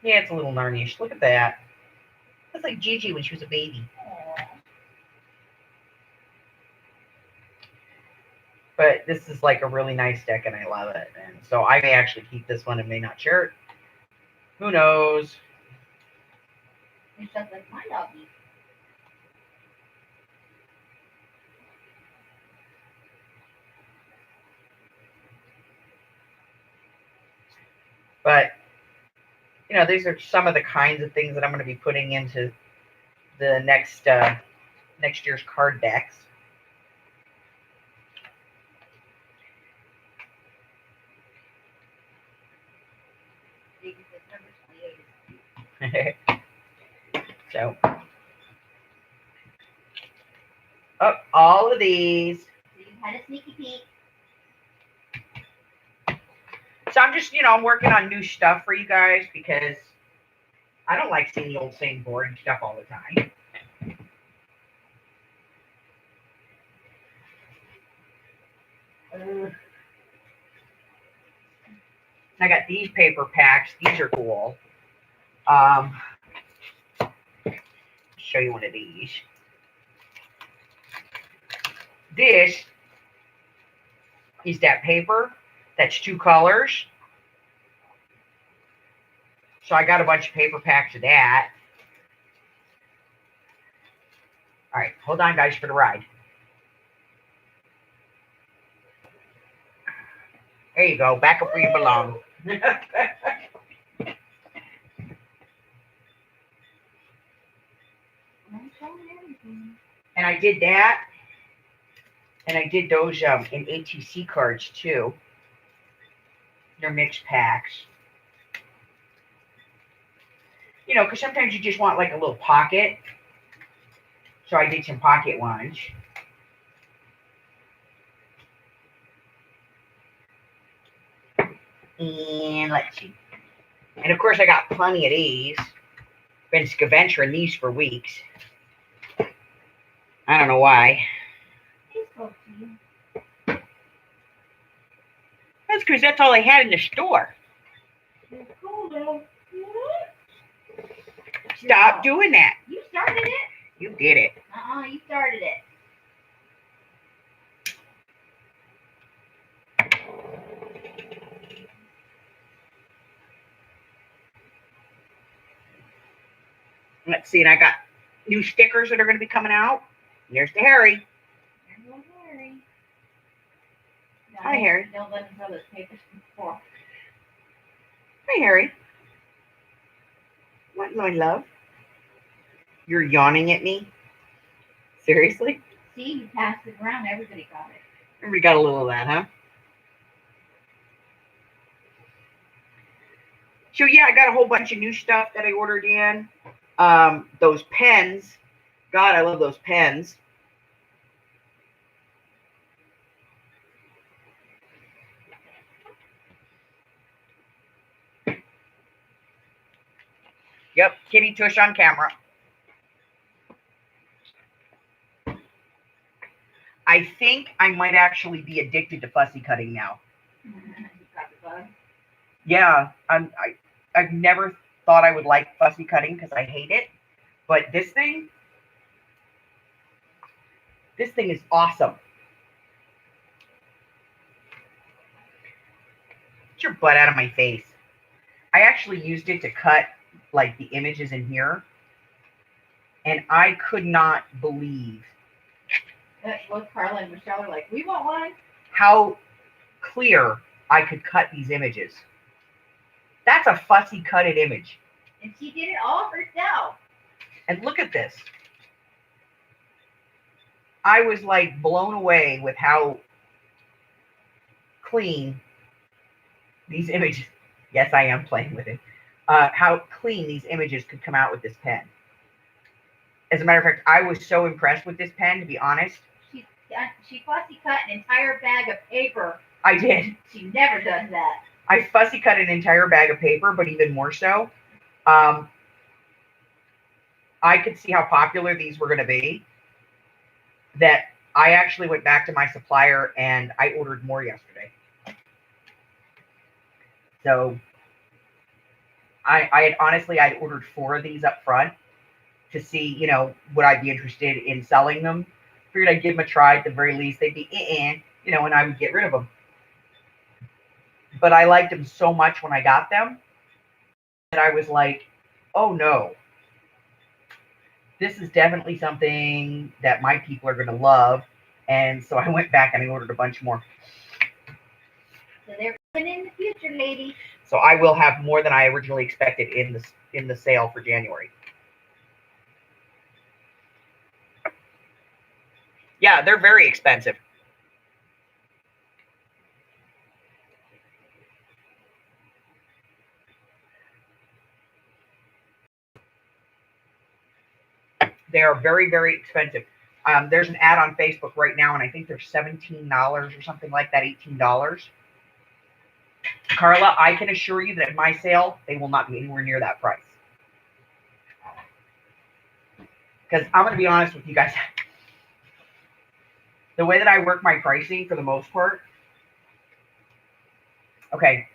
Yeah, it's a little Narnish. Look at that. That's like Gigi when she was a baby. Aw. But this is like a really nice deck, and I love it. And so I may actually keep this one and may not share it. Who knows? It's just like my doggy. But, you know, these are some of the kinds of things that I'm going to be putting into the next year's card decks. Baby says number 28 is So, all of these. So you had a sneaky peek. So I'm just, I'm working on new stuff for you guys because I don't like seeing the old same boring stuff all the time. I got these paper packs. These are cool. Show you one of these. This is that paper. That's two colors. So I got a bunch of paper packs of that. All right, hold on, guys, for the ride. There you go. Back up where you belong. And I did that. And I did those in ATC cards too. They're mixed packs. You know, because sometimes you just want like a little pocket. So I did some pocket ones. And let's see. And of course I got plenty of these. Been scaventuring these for weeks. I don't know why. That's because that's all I had in the store. Stop doing that. You started it? You did it. You started it. Let's see, and I got new stickers that are going to be coming out. There's the Harry. There's no Harry. No, Hi, Harry. Don't let him throw those papers before. Hi, Harry. What, my love? You're yawning at me? Seriously? See, you passed it around. Everybody got it. Everybody got a little of that, huh? So, yeah, I got a whole bunch of new stuff that I ordered in. Those pens. God, I love those pens. Yep, kitty tush on camera. I think I might actually be addicted to fussy cutting now. You got the bug. Yeah, I've never thought I would like fussy cutting because I hate it. But this thing is awesome. Get your butt out of my face. I actually used it to cut like the images in here. And I could not believe Both Carla and Michelle are like, we want one. how clear I could cut these images. That's a fussy cutted image. And she did it all herself. And look at this. I was like blown away with how clean these images. Yes, I am playing with it. How clean these images could come out with this pen. As a matter of fact, I was so impressed with this pen, to be honest. She fussy cut an entire bag of paper. I did. She never does that. I fussy cut an entire bag of paper, but even more so, I could see how popular these were going to be, that I actually went back to my supplier and I ordered more yesterday. So I had ordered 4 of these up front to see, you know, would I be interested in selling them. Figured I'd give them a try. At the very least, they'd be you know, and I would get rid of them. But I liked them so much when I got them that I was like, oh no, this is definitely something that my people are going to love. And so I went back and I ordered a bunch more. So they're coming in the future, lady. So I will have more than I originally expected in the sale for January. Yeah, they're very expensive. They are very, very expensive. There's an ad on Facebook right now, and I think they're $17 or something like that, $18. Carla, I can assure you that at my sale, they will not be anywhere near that price. Because I'm going to be honest with you guys. The way that I work my pricing for the most part. Okay.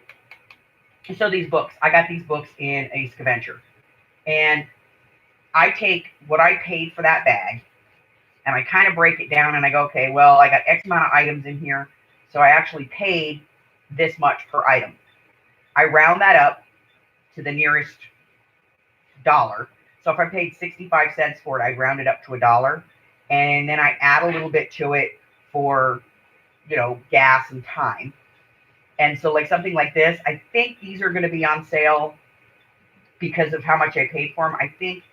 So these books, I got these books in a scavenger. And I take what I paid for that bag and I kind of break it down and I go, okay, well, I got X amount of items in here. So I actually paid this much per item. I round that up to the nearest dollar. So if I paid 65 cents for it, I round it up to $1. And then I add a little bit to it for, gas and time. And so like something like this, I think these are going to be on sale because of how much I paid for them. I think,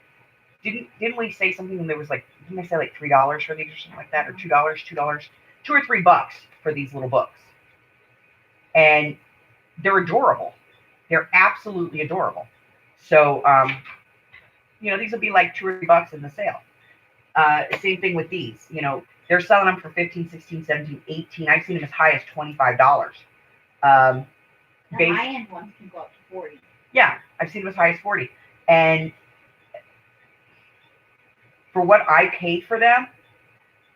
didn't we say something when there was like, didn't I say like $3 for these or something like that? Or $2, $2 or $3 for these little books. And they're adorable. They're absolutely adorable. So, these will be like $2 or $3 in the sale. Same thing with these. They're selling them for 15, 16, 17, 18. I've seen them as high as $25. The high-end ones can go up to 40. Yeah, I've seen them as high as 40. And for what I paid for them,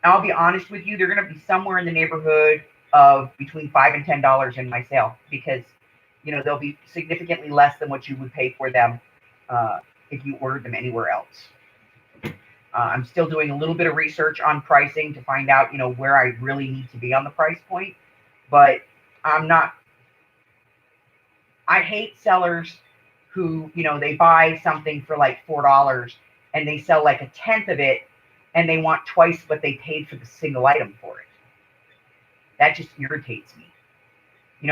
I'll be honest with you, they're going to be somewhere in the neighborhood of between $5 and $10 in my sale because, they'll be significantly less than what you would pay for them if you ordered them anywhere else. I'm still doing a little bit of research on pricing to find out, where I really need to be on the price point. But I hate sellers who, they buy something for like $4 and they sell like 1/10 of it and they want twice what they paid for the single item for it. That just irritates me.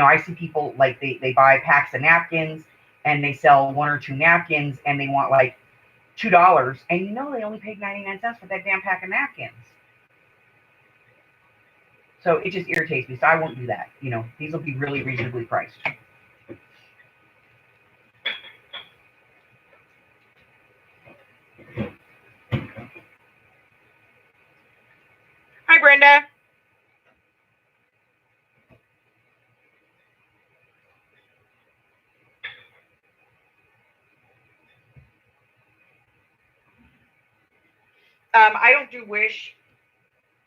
I see people like they buy packs of napkins and they sell 1 or 2 napkins and they want like $2 and they only paid 99 cents for that damn pack of napkins. So it just irritates me. So I won't do that. These will be really reasonably priced. Hi, Brenda. I don't do Wish.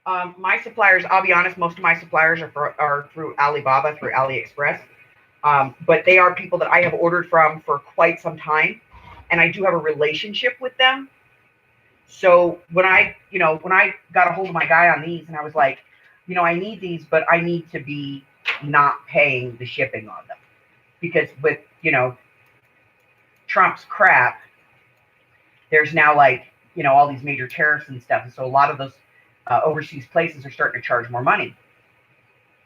My suppliers, I'll be honest, most of my suppliers are through Alibaba, through AliExpress. But they are people that I have ordered from for quite some time, and I do have a relationship with them. So when I got a hold of my guy on these, and I was like, I need these, but I need to be not paying the shipping on them because with Trump's crap, there's now like all these major tariffs and stuff, and so a lot of those overseas places are starting to charge more money.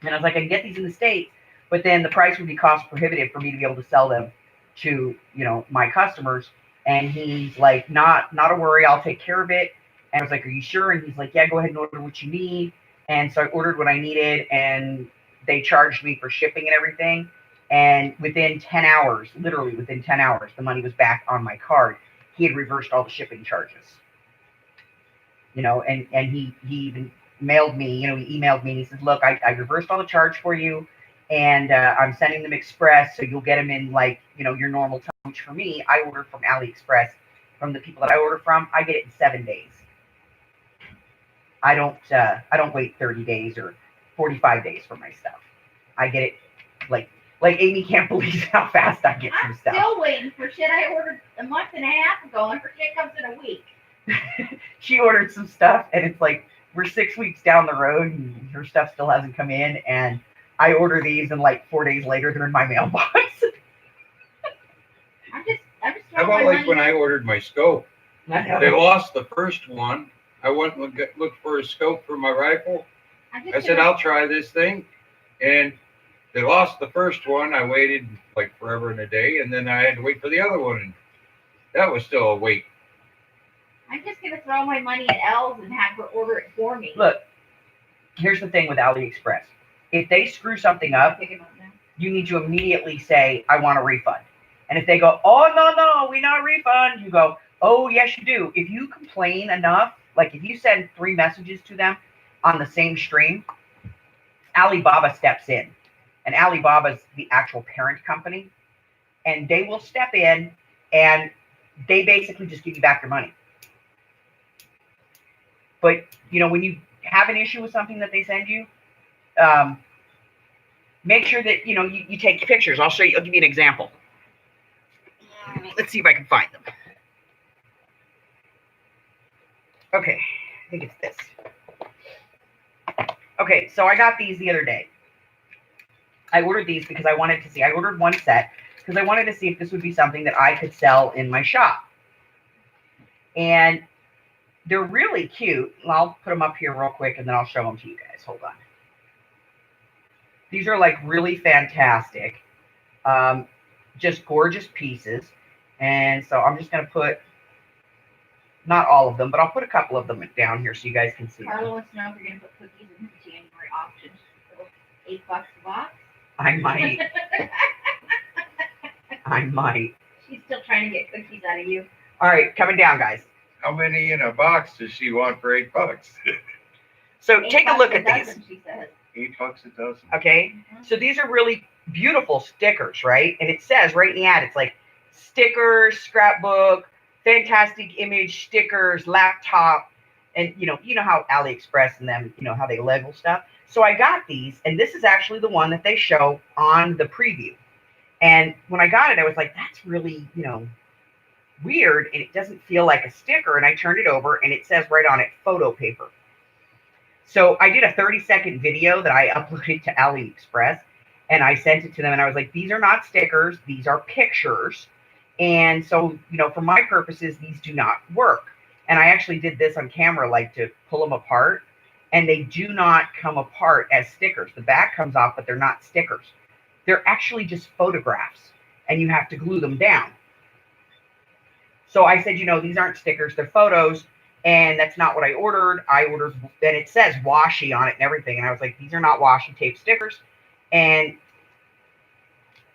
And I was like, I can get these in the States, but then the price would be cost prohibitive for me to be able to sell them to my customers. And he's like, not a worry, I'll take care of it. And I was like, are you sure? And he's like, yeah, go ahead and order what you need. And so I ordered what I needed, and they charged me for shipping and everything. And within 10 hours, literally within 10 hours, the money was back on my card. He had reversed all the shipping charges. And he even mailed me, he emailed me and he said, look, I reversed all the charge for you, and I'm sending them express, so you'll get them in like, your normal time, which for me, I order from AliExpress. From the people that I order from, I get it in 7 days. I don't wait 30 days or 45 days for my stuff. I get it like Amy can't believe how fast I get some stuff. I'm still waiting for shit I ordered a month and a half ago, and her shit comes in a week. She ordered some stuff, and it's like we're 6 weeks down the road, and her stuff still hasn't come in. And I order these, and like 4 days later, they're in my mailbox. I'm just How about like when I ordered my scope? They lost the first one. I went and looked for a scope for my rifle. I said, I'll try this thing. And they lost the first one. I waited like forever and a day, and then I had to wait for the other one. And that was still a wait. I'm just going to throw my money at L's and have her order it for me. Look, here's the thing with AliExpress. If they screw something up, you need to immediately say, I want a refund. And if they go, oh, no, we not refund, you go, oh, yes, you do. If you complain enough, like if you send 3 messages to them on the same stream, Alibaba steps in. And Alibaba's the actual parent company. And they will step in, and they basically just give you back your money. But, when you have an issue with something that they send you, make sure that, you take pictures. I'll give you an example. Let's see if I can find them. Okay, I think it's this. Okay, so I got these the other day. I ordered these because I wanted to see. I ordered one set. because I wanted to see if this would be something that I could sell in my shop. And they're really cute. I'll put them up here real quick and then I'll show them to you guys. Hold on. These are like really fantastic. Just gorgeous pieces. And so I'm just going to put, not all of them, but I'll put a couple of them down here so you guys can see them. Carla wants to know if you're going to put cookies in the January auction. So $8 a box. I might. I might. She's still trying to get cookies out of you. All right, coming down, guys. How many in a box does she want for $8? So take a look $8 at these. dozen, she says. $8 a dozen. Okay. So these are really beautiful stickers, right? And it says right in the ad, it's like stickers, scrapbook, fantastic image stickers, laptop, and you know how AliExpress and them, how they label stuff. So I got these, and this is actually the one that they show on the preview. And when I got it, I was like, that's really, weird, and it doesn't feel like a sticker. And I turned it over, and it says right on it, photo paper. So I did a 30-second video that I uploaded to AliExpress, and I sent it to them, and I was like, these are not stickers, these are pictures. And so, for my purposes, these do not work. And I actually did this on camera, like to pull them apart, and they do not come apart as stickers. The back comes off, but they're not stickers. They're actually just photographs, and you have to glue them down. So I said, these aren't stickers, they're photos, and that's not what I ordered. I ordered, and it says washi on it and everything. And I was like, these are not washi tape stickers. And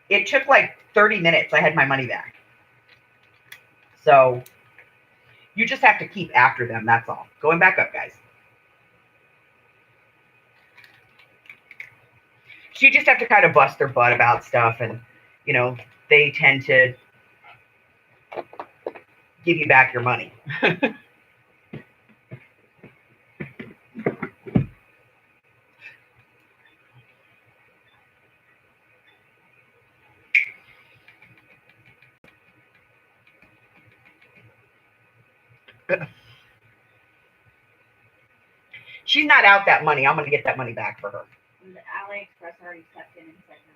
it took like 30 minutes. I had my money back. So you just have to keep after them. That's all. Going back up, guys. So you just have to kind of bust their butt about stuff. And, they tend to give you back your money. She's not out that money. I'm going to get that money back for her. And the AliExpress already stepped in and said no.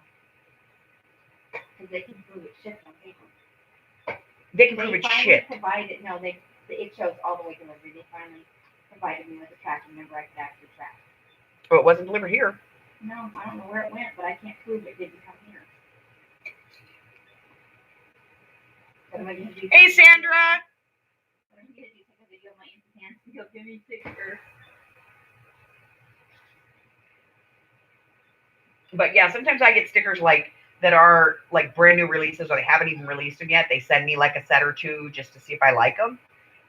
Because they can prove it's shipped on paper. They can prove it's shit. It shows all the way delivery. They finally provided me with a tracking number I could actually track. Oh, it wasn't delivered here. No, I don't know where it went, but I can't prove it didn't come here. What am I going to do? Hey, Sandra. What am I going to do? Take a video of my empty hands and go give me pictures. But yeah, sometimes I get stickers like that are like brand new releases, or they haven't even released them yet. They send me like a set or two just to see if I like them.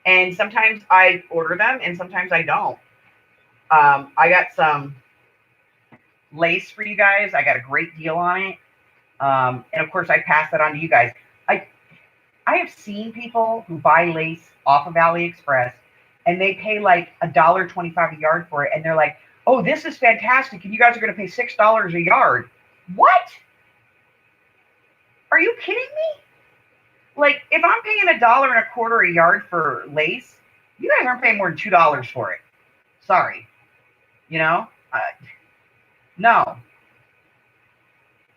And sometimes I order them and sometimes I don't. I got some lace for you guys. I got a great deal on it. And of course I pass that on to you guys. I have seen people who buy lace off of AliExpress and they pay like $1.25 a yard for it. And they're like, oh, this is fantastic. And you guys are going to pay $6 a yard. What? Are you kidding me? Like, if I'm paying $1.25 a yard for lace, you guys aren't paying more than $2 for it. Sorry. No.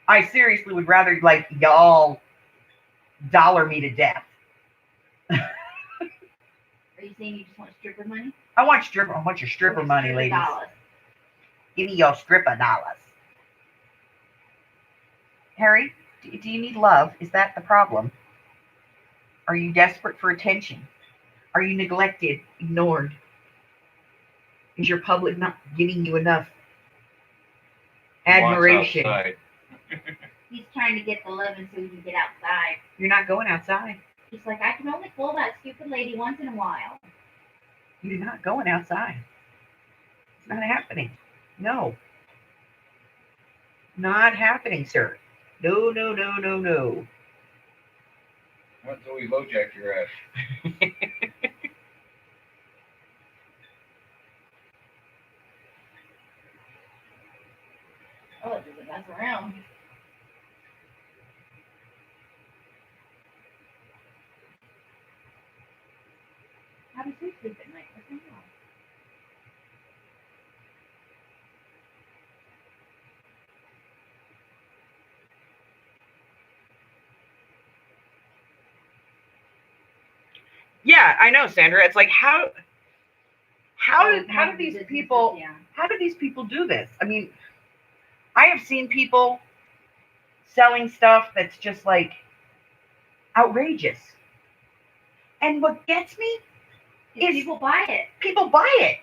I seriously would rather, like, y'all dollar me to death. Are you saying you just want stripper money? I want your stripper money, ladies. Dollars. Give me your stripper dollars. Harry, do you need love? Is that the problem? Are you desperate for attention? Are you neglected, ignored? Is your public not giving you enough admiration? He's trying to get the loving so he can get outside. You're not going outside. He's like, I can only fool that stupid lady once in a while. You're not going outside. It's not happening. No. Not happening, sir. No, no, no, no, no. Not until we LoJack your ass. Oh, it doesn't mess around. How does he sleep at night? I don't know. Yeah, I know, Sandra. It's like how Oh, do these businesses, people yeah. do this? I mean, I have seen people selling stuff that's just like outrageous. And what gets me If is people buy it, people buy it.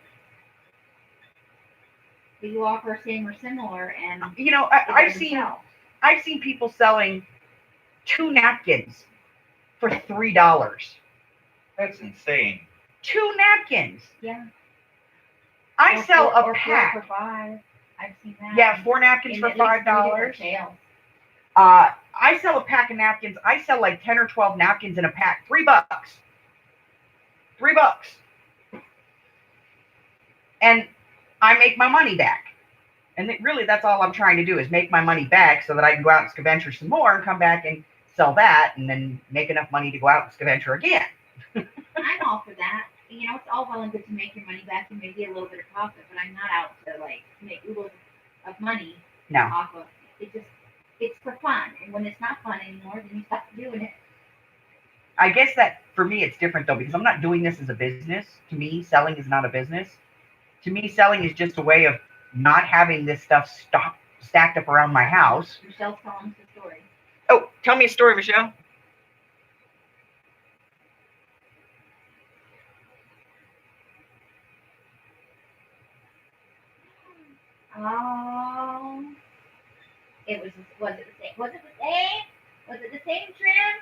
but you offer same or similar, and You know, it I've doesn't seen sell. people selling 2 napkins for $3. That's insane. 2 napkins. Yeah. I sell a or pack. 4 for $5. I've seen that. Yeah, 4 napkins In for at least 3 different $5. sales. I sell a pack of napkins. I sell like 10 or 12 napkins in a pack. $3. $3. And I make my money back. And really, that's all I'm trying to do is make my money back so that I can go out and scavenger some more and come back and sell that and then make enough money to go out and scavenger again. I'm all for that. You know, it's all well and good to make your money back and maybe a little bit of profit, but I'm not out to like make oodles of money No. off of it. It's for fun, and when it's not fun anymore, then you stop doing it. I guess that for me it's different though because I'm not doing this as a business. To me, selling is not a business. To me, selling is just a way of not having this stuff stacked up around my house. Michelle's telling us the story. Oh, tell me a story, Michelle. Oh, was it the same? Was it the same? Was it the same trim?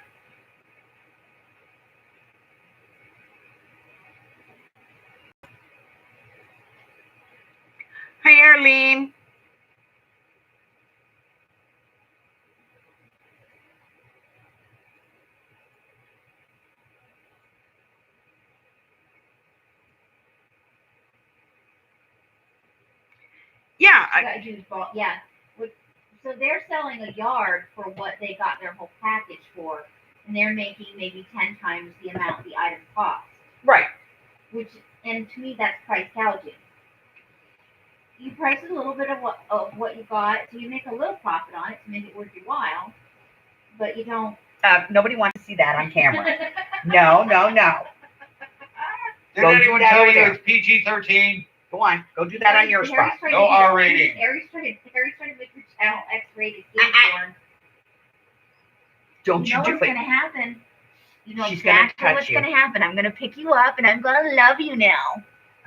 Hi, Arlene. Yeah, You gotta do yeah. So they're selling a yard for what they got their whole package for, and they're making maybe 10 times the amount the item costs. right. Which, and to me, that's price gouging. You price a little bit of what you got, so you make a little profit on it to make it worth your while, but you don't. Nobody wants to see that on camera. No. Did Go do anyone that tell over you there. it's PG-13? Go on. Go do that on your spot. No R rating. Harry's trying to make your channel X-rated game porn. Don't You you know do what's it. gonna happen. You know She's gonna exactly touch what's you. gonna happen. I'm gonna pick you up and I'm gonna love you now.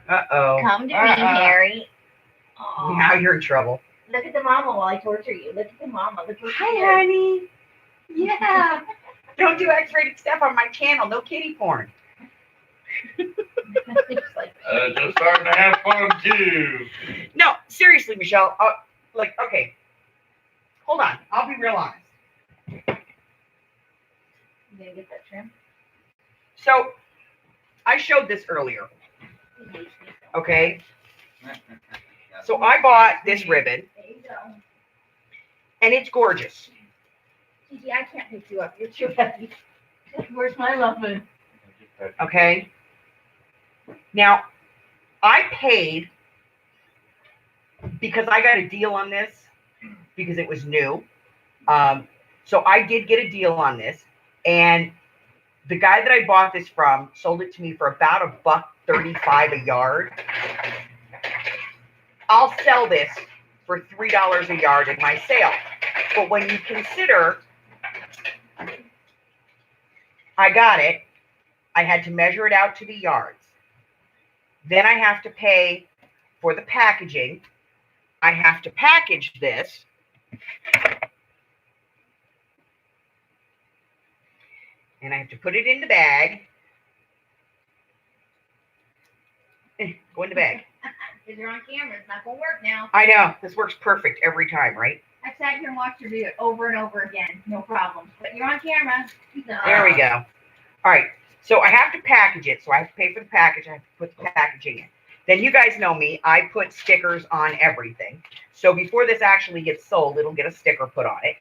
Uh-oh. Come to me, Harry. Now you're in trouble. Look at the mama while I torture you. Look at the mama. Look what Hi, she did. honey. Yeah. Don't do X-rated stuff on my channel. No kitty porn. It's like, Just starting to have fun too. No, seriously, Michelle. Okay. Hold on. I'll be real honest. you gonna get that trim? So, I showed this earlier. He hates me so. Okay. So I bought this ribbon, There you go. and it's gorgeous. Gigi, I can't pick you up. You're too heavy. Where's my muffin? Okay. Now, I paid because I got a deal on this because it was new. So I did get a deal on this, and the guy that I bought this from sold it to me for about $1.35 a yard. I'll sell this for $3 a yard in my sale. But when you consider I got it, I had to measure it out to the yards. Then I have to pay for the packaging. I have to package this. And I have to put it in the bag. Go in the bag. Because you're on camera. It's not going to work now. I know. This works perfect every time, right? I've sat here and watched you do it over and over again. No problem. But you're on camera. So. There we go. All right. So I have to package it. So I have to pay for the package. I have to put the packaging in. Then you guys know me. I put stickers on everything. So before this actually gets sold, it'll get a sticker put on it.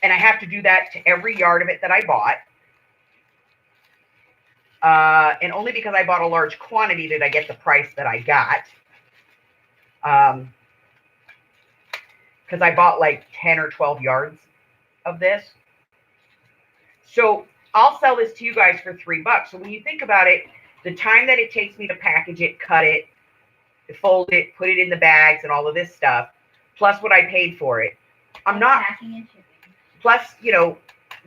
And I have to do that to every yard of it that I bought. And only because I bought a large quantity did I get the price that I got. Because I bought like 10 or 12 yards of this. So I'll sell this to you guys for $3. So when you think about it, the time that it takes me to package it, cut it, fold it, put it in the bags and all of this stuff, plus what I paid for it. I'm not, Packing and shipping. plus,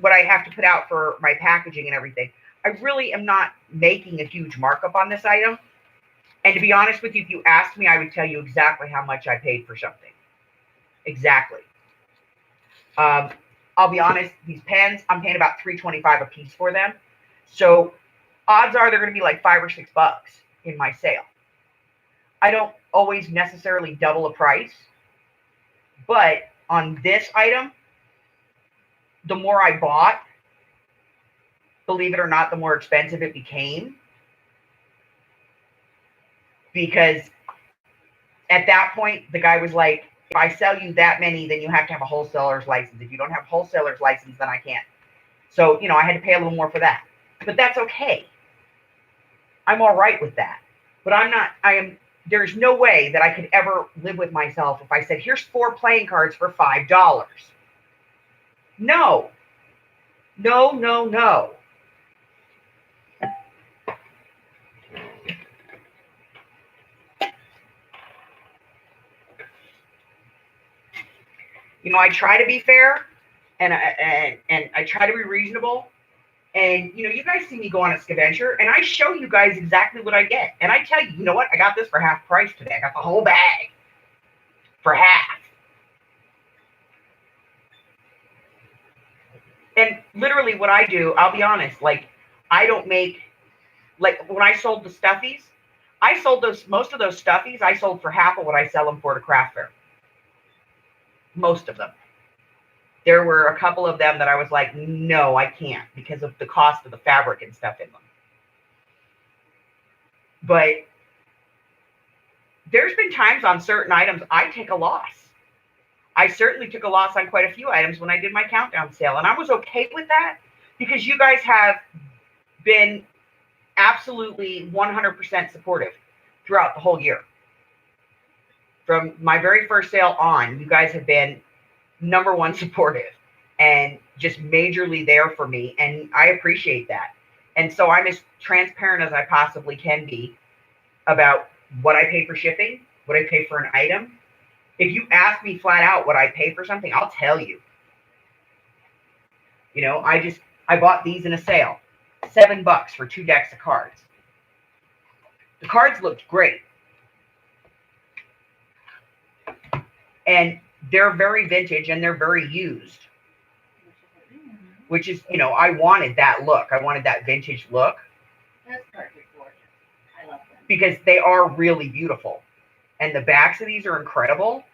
what I have to put out for my packaging and everything. I really am not making a huge markup on this item. And to be honest with you, if you asked me, I would tell you exactly how much I paid for something. Exactly. I'll be honest, these pens, I'm paying about $3.25 a piece for them. So odds are they're going to be like $5 or $6 in my sale. I don't always necessarily double a price, but on this item, the more I bought, believe it or not, the more expensive it became. Because at that point, the guy was like, if I sell you that many, then you have to have a wholesaler's license. If you don't have a wholesaler's license, then I can't. So, I had to pay a little more for that. But that's okay. I'm all right with that. But there's no way that I could ever live with myself if I said, here's 4 playing cards for $5. No. No, no, no. I try to be fair and I try to be reasonable. And you guys see me go on a scavenger and I show you guys exactly what I get. And I tell you, you know what? I got this for half price today. I got the whole bag for half. And literally what I do, I'll be honest, like I don't make, like when I sold the stuffies, I sold most of those stuffies, I sold for half of what I sell them for to craft fair. Most of them. There were a couple of them that I was like, no, I can't because of the cost of the fabric and stuff in them. But there's been times on certain items I take a loss. I certainly took a loss on quite a few items when I did my countdown sale. And I was okay with that because you guys have been absolutely 100% supportive throughout the whole year. From my very first sale on, you guys have been #1 supportive and just majorly there for me. And I appreciate that. And so I'm as transparent as I possibly can be about what I pay for shipping, what I pay for an item. If you ask me flat out what I pay for something, I'll tell you. I bought these in a sale, $7 for 2 decks of cards. The cards looked great. And they're very vintage and they're very used. Which is, I wanted that look. I wanted that vintage look. That's perfect, gorgeous. I love them. Because they are really beautiful. And the backs of these are incredible.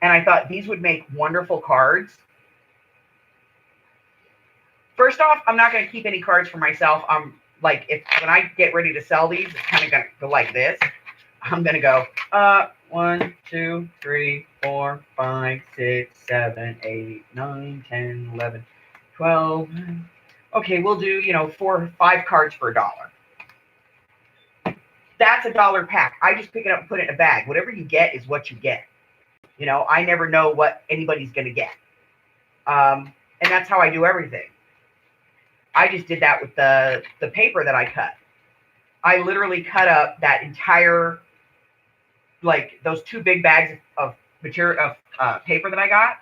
And I thought these would make wonderful cards. First off, I'm not going to keep any cards for myself. I'm like, when I get ready to sell these, it's kind of going to go like this. I'm going to go, 1, 2, 3, 4, 5, 6, 7, 8, 9, 10, 11, 12. Okay, we'll do, 4 or 5 cards for $1. That's $1 pack. I just pick it up and put it in a bag. Whatever you get is what you get. I never know what anybody's going to get. And that's how I do everything. I just did that with the paper that I cut. I literally cut up that entire, like those 2 big bags of material of paper that I got.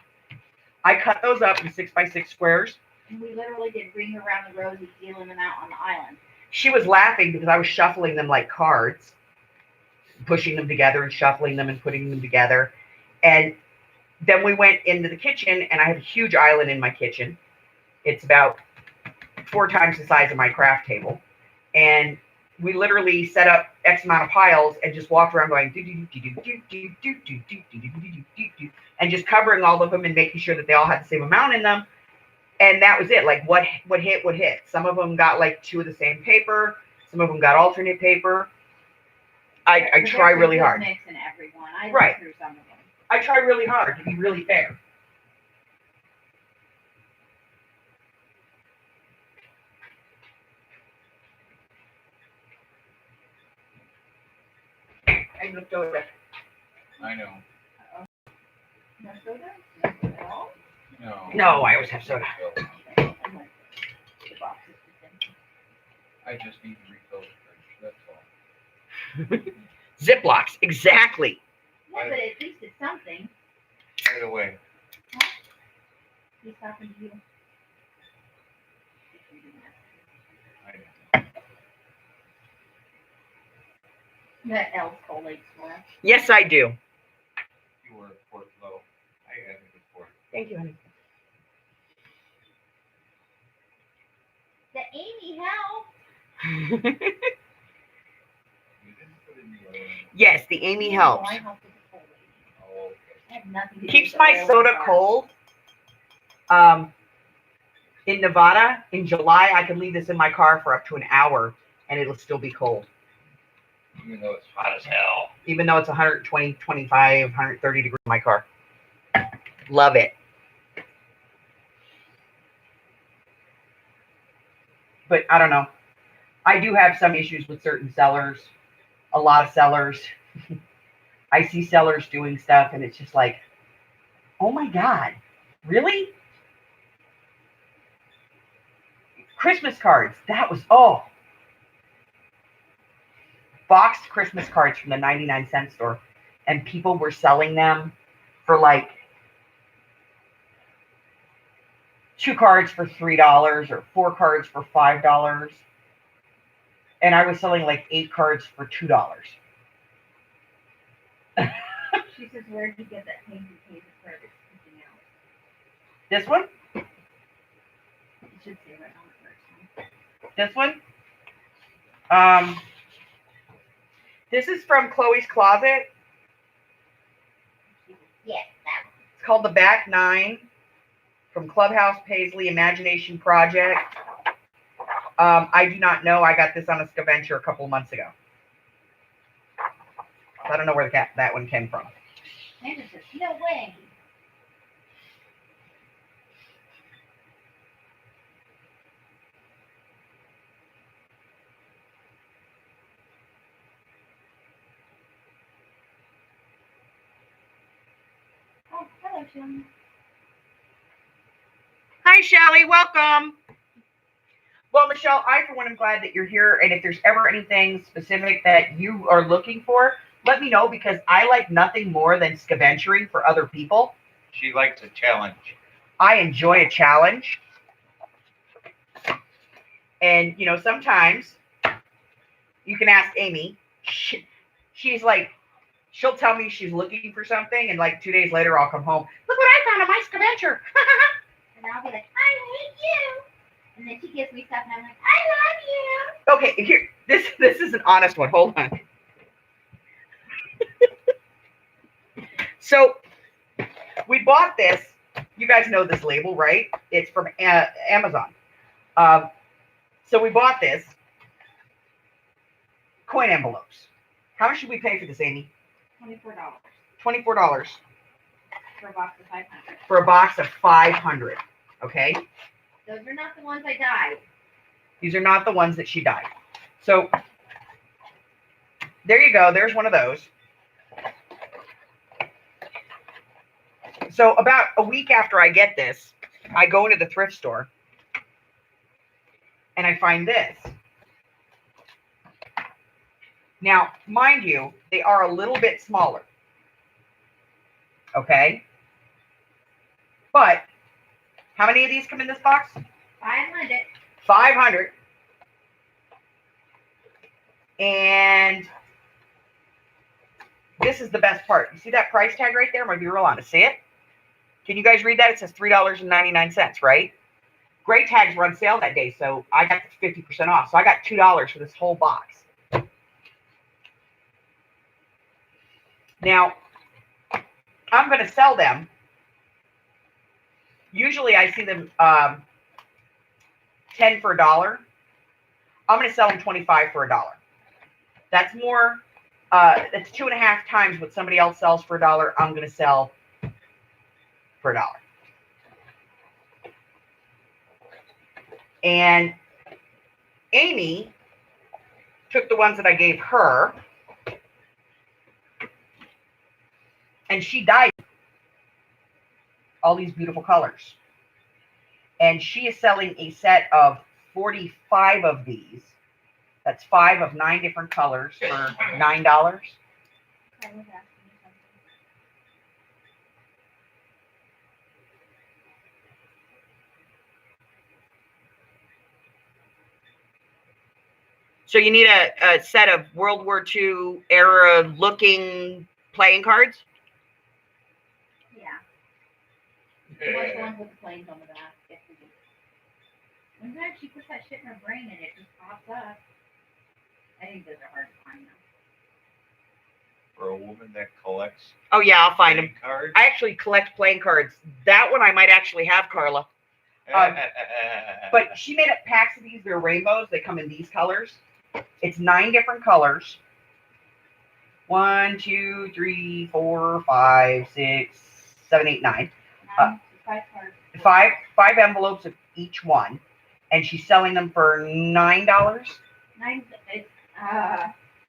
I cut those up in 6x6 squares. And we literally did bring her around the road and dealing them out on the island. She was laughing because I was shuffling them like cards, pushing them together and shuffling them and putting them together. And then we went into the kitchen and I have a huge island in my kitchen. It's about 4 times the size of my craft table. And we literally set up X amount of piles and just walked around going and just covering all of them and making sure that they all had the same amount in them. And that was it. Like what hit. Some of them got like 2 of the same paper. Some of them got alternate paper. I try really hard. Mixing everyone. I Right. Through some of them. I try really hard to be really fair. I looked over. I know. No soda? No soda at all? No. No, I always have soda. I just need to refill the fridge, that's all. Ziplocs, exactly. Yeah, but at least it's something. By the way, He's talking to you. I That L's Colate store. Yes, I do. you were a port low. I added a port. Thank you, honey. The Amy help. You didn't put in the oil. Yes, the Amy No, helps. I helped with the Colate. Oh, okay. I have nothing to do Keeps with my the oil soda bar. cold. In Nevada, in July, I can leave this in my car for up to an hour, and it'll still be cold. Even though it's hot as hell. Even though it's 120, 25, 130 degrees in my car. Love it. But I don't know. I do have some issues with certain sellers. A lot of sellers. I see sellers doing stuff, and it's just like, oh my God, really? Christmas cards. That was, boxed Christmas cards from the 99-cent store. And people were selling them for like 2 cards for $3 or 4 cards for $5. And I was selling like 8 cards for $2. She says, where did you get that painted page of credit sticking out? This one? It should say right on the first one. This one? This is from Chloe's Closet. Yes, that It's called The Back Nine from Clubhouse Paisley Imagination Project. I do not know. I got this on a scavenger a couple of months ago. I don't know where that one came from. one. Sandra says, no way. Oh, hello, Jim. Hi, Shelly. Welcome. Well, Michelle, I, for one, am glad that you're here. And if there's ever anything specific that you are looking for, let me know, because I like nothing more than scavengering for other people. She likes a challenge. I enjoy a challenge. And, you know, sometimes you can ask Amy. She's like, she'll tell me she's looking for something, and like 2 days later, I'll come home. Look what I found on my scavenger. And I'll be like, I hate you. And then she gives me stuff, and I'm like, I love you. Okay, here, this is an honest one. Hold on. So we bought this. You guys know this label, right? It's from Amazon. So we bought this. Coin envelopes. How much should we pay for this, Amy? $24 $24 for a box of 500. for a box of 500. Okay? Those are not the ones I dyed. These are not the ones that she dyed. So there you go. There's one of those. So about a week after I get this, I go into the thrift store and I find this. Now, mind you, they are a little bit smaller. Okay? But how many of these come in this box? 500. 500. And this is the best part. You see that price tag right there? I'm going to be real honest. See it? Can you guys read that? It says $3.99, right? Gray tags were on sale that day, so I got 50% off. So I got $2 for this whole box. Now, I'm going to sell them. Usually I see them 10 for $1. I'm going to sell them 25 for $1. That's more, that's 2.5 times what somebody else sells for $1. I'm going to sell for $1. And Amy took the ones that I gave her, and she dyed all these beautiful colors. And she is selling a set of 45 of these That's 5 of 9 different colors for $9. I was asking you something. So you need a set of World War II era looking playing cards. Yeah. What's the one with the planes on the back? Sometimes she puts that shit in her brain and it just pops up. I think those are hard to find though. For a woman that collects Oh yeah, I'll find them. cards. I actually collect playing cards. That one I might actually have, Carla. But she made up packs of these. They're rainbows. They come in these colors. It's 9 different colors. 1, 2, 3, 4, 5, 6, 7, 8, 9. 5 cards. Five envelopes of each one, and she's selling them for $9.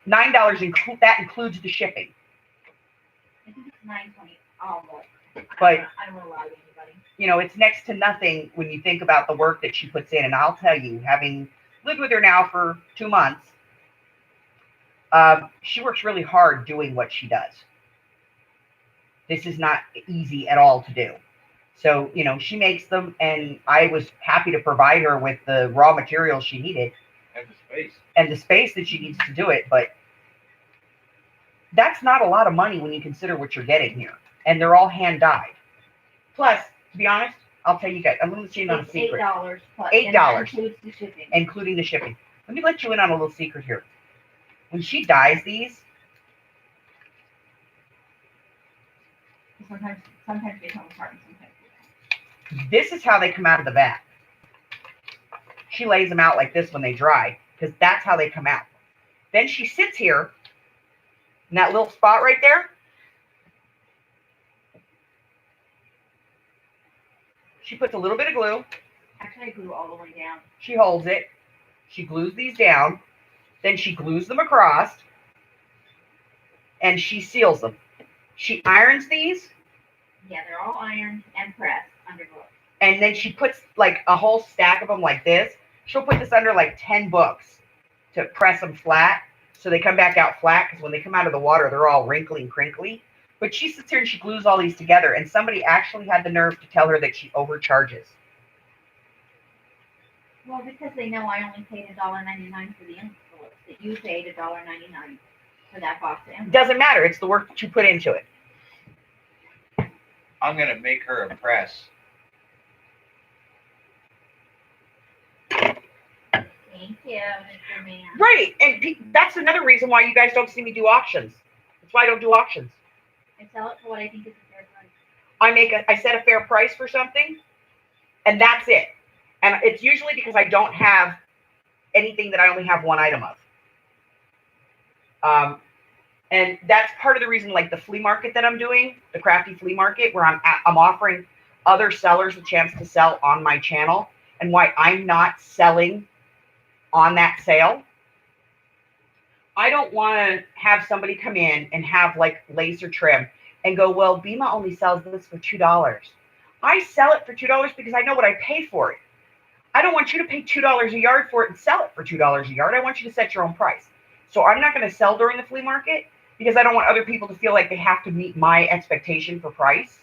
$9 that includes the shipping. I think it's $9.20. Oh, But I don't want to lie to anybody. you know, it's next to nothing when you think about the work that she puts in. And I'll tell you, having lived with her now for 2 months, she works really hard doing what she does. This is not easy at all to do. So, you know, she makes them, and I was happy to provide her with the raw materials she needed. And the space that she needs to do it. But that's not a lot of money when you consider what you're getting here. And they're all hand dyed. Plus, to be honest, I'll tell you guys, I'm going to let you in on a secret. $8 plus. $8. And that includes the shipping. Including the shipping. Let me let you in on a little secret here. When she dyes these, Sometimes they come apart and sometimes they don't. this is how they come out of the vat. She lays them out like this when they dry, because that's how they come out. Then she sits here in that little spot right there. She puts a little bit of glue. Actually, I glue all the way down. She holds it. She glues these down. Then she glues them across. And she seals them. She irons these. Yeah, they're all ironed and pressed under gloves. And then she puts like a whole stack of them like this. She'll put this under like 10 books to press them flat. So they come back out flat, because when they come out of the water, they're all wrinkly and crinkly. But she sits here and she glues all these together. And somebody actually had the nerve to tell her that she overcharges. Well, because they know I only paid $1.99 for the envelopes. That you paid $1.99 for that box of envelopes. Doesn't matter. It's the work that you put into it. I'm gonna make her a press. Thank you, Mr. Man. Right. And that's another reason why you guys don't see me do auctions. That's why I don't do auctions. I sell it for what I think is a fair price. I set a fair price for something, and that's it. And it's usually because I don't have anything that I only have one item of. And that's part of the reason, like the flea market that I'm doing, the crafty flea market, where I'm offering other sellers a chance to sell on my channel, and why I'm not selling on that sale. I don't want to have somebody come in and have like laser trim and go, well, Bima only sells this for $2. I sell it for $2 because I know what I pay for it. I don't want you to pay $2 a yard for it and sell it for $2 a yard. I want you to set your own price. So I'm not going to sell during the flea market because I don't want other people to feel like they have to meet my expectation for price,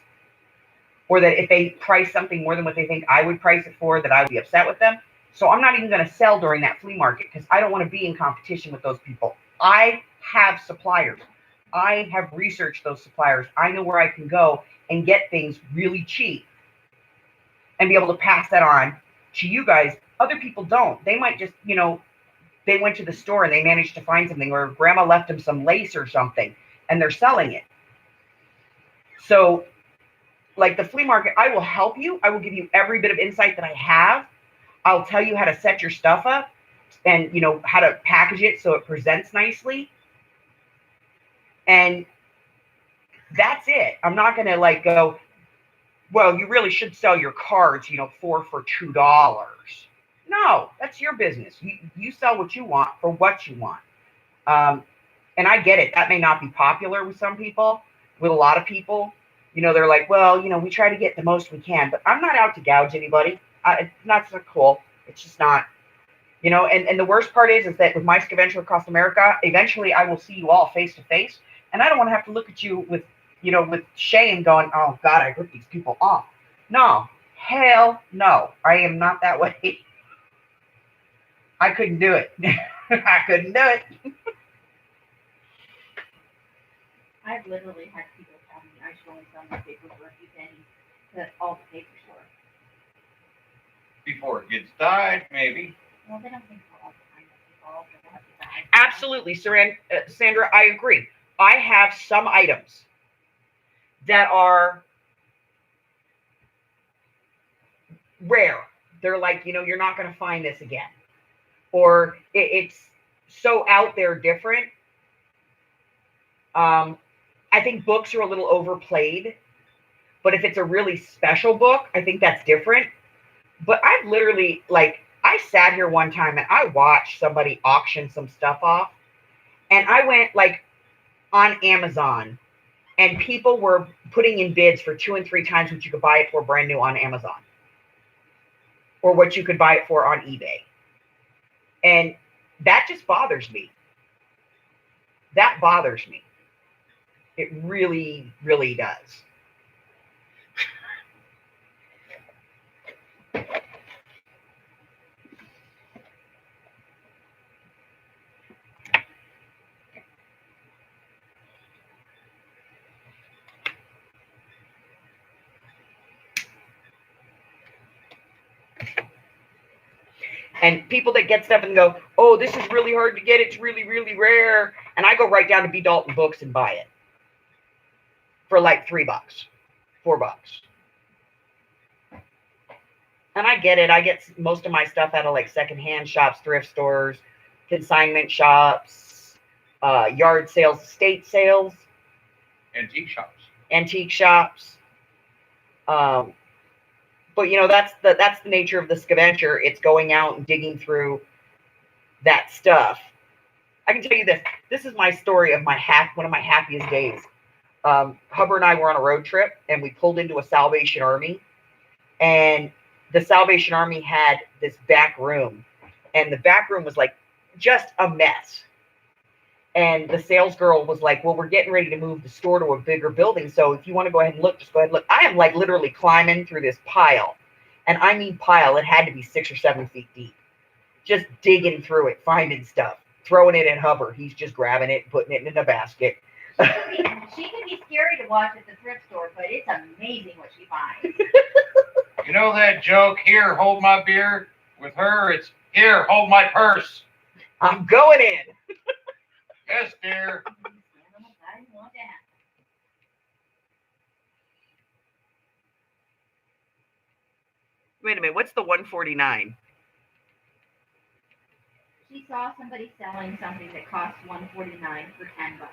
or that if they price something more than what they think I would price it for, that I would be upset with them. So I'm not even going to sell during that flea market because I don't want to be in competition with those people. I have suppliers. I have researched those suppliers. I know where I can go and get things really cheap and be able to pass that on to you guys. Other people don't. They might just, you know, they went to the store and they managed to find something, or grandma left them some lace or something and they're selling it. So like the flea market, I will help you. I will give you every bit of insight that I have. I'll tell you how to set your stuff up and, you know, how to package it so it presents nicely. And that's it. I'm not going to like go, well, you really should sell your cards, you know, 4 for $2. No, that's your business. You sell what you want for what you want. And I get it. That may not be popular with some people, with a lot of people. You know, they're like, well, you know, we try to get the most we can, but I'm not out to gouge anybody. It's not so cool. It's just not. You know, and the worst part is that with my scavenger across America, eventually I will see you all face to face, and I don't want to have to look at you with, you know, with shame, going, "Oh God, I ripped these people off." No, hell no, I am not that way. I couldn't do it. I couldn't do it. I've literally had people tell me I should only sell my paper for a few pennies to all the paper store. Before it gets dyed, maybe. Well, they don't think all the time that people will have to die. Absolutely, Sandra, I agree. I have some items that are rare. They're like, you know, you're not going to find this again. Or it's so out there different. I think books are a little overplayed. But if it's a really special book, I think that's different. But I've literally, like, I sat here one time and I watched somebody auction some stuff off. And I went, like, on Amazon, and people were putting in bids for 2 and 3 times what you could buy it for brand new on Amazon, or what you could buy it for on eBay. And that just bothers me. That bothers me. It really, really does. And people that get stuff and go, "Oh, this is really hard to get. It's really, really rare." And I go right down to B. Dalton Books and buy it for like $3, $4. And I get it. I get most of my stuff out of like secondhand shops, thrift stores, consignment shops, yard sales, estate sales, Antique shops. antique shops. But you know, that's the nature of the scavenger. It's going out and digging through that stuff. I can tell you this. This is my story of one of my happiest days. Hubbard and I were on a road trip, and we pulled into a Salvation Army, and the Salvation Army had this back room, and the back room was like just a mess. And the sales girl was like, "Well, we're getting ready to move the store to a bigger building. So if you want to go ahead and look, just go ahead and look." I am like literally climbing through this pile. And I mean pile, it had to be 6 or 7 feet deep. Just digging through it, finding stuff, throwing it at Hubbard. He's just grabbing it, putting it in a basket. She can be scary to watch at the thrift store, but it's amazing what she finds. You know that joke, "Here, hold my beer"? With her, it's, "Here, hold my purse." I'm going in. Yes, dear. Wait a minute, what's the 149? She saw somebody selling something that cost $149 for $10.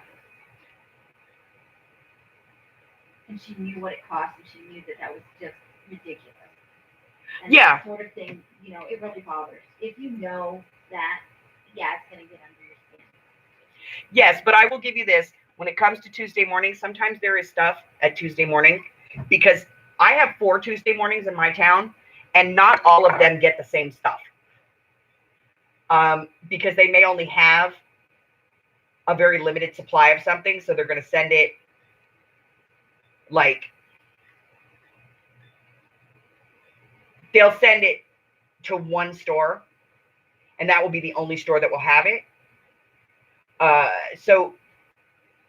And she knew what it cost, and she knew that was just ridiculous. And Yeah. that sort of thing, you know, it really bothers. If you know that, yeah, it's going to get under your skin. Yes, but I will give you this. When it comes to Tuesday morning, sometimes there is stuff at Tuesday morning, because I have 4 Tuesday mornings in my town, and not all of them get the same stuff. Because they may only have a very limited supply of something, so they're going to send it like, they'll send it to one store, and that will be the only store that will have it. So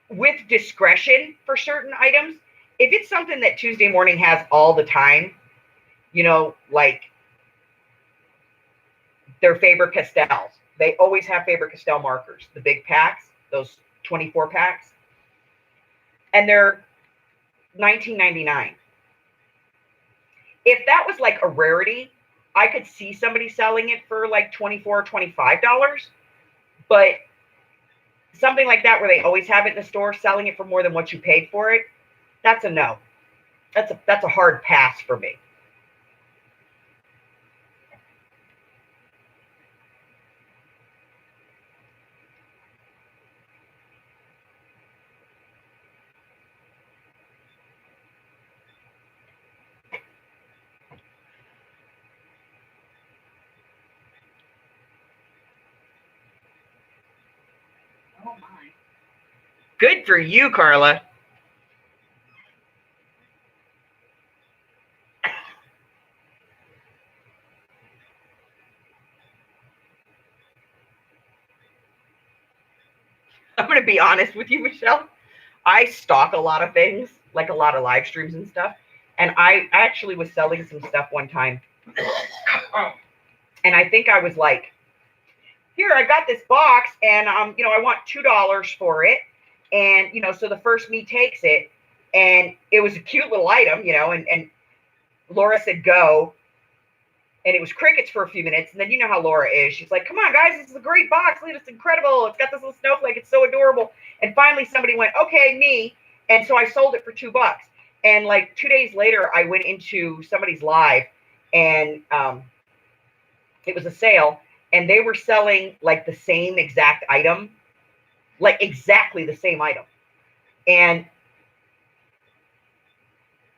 with discretion for certain items, if it's something that Tuesday morning has all the time, you know, like their Faber-Castells. They always have Faber-Castell markers, the big packs, those 24 packs. And they're $19.99. If that was like a rarity, I could see somebody selling it for like $24 or $25. But something like that where they always have it in the store, selling it for more than what you paid for it, that's a no. That's a hard pass for me. Good for you, Carla. I'm going to be honest with you, Michelle. I stalk a lot of things, like a lot of live streams and stuff. And I actually was selling some stuff one time. And I think I was like, here, I got this box and, you know, I want $2 for it. And, you know, so the first me takes it and it was a cute little item, you know, and Laura said, go. And it was crickets for a few minutes. And then you know how Laura is. She's like, come on, guys, this is a great box. Look, it's incredible. It's got this little snowflake. It's so adorable. And finally somebody went, okay, me. And so I sold it for $2. And like 2 days later, I went into somebody's live and it was a sale. And they were selling like the same exact item, like exactly the same item. And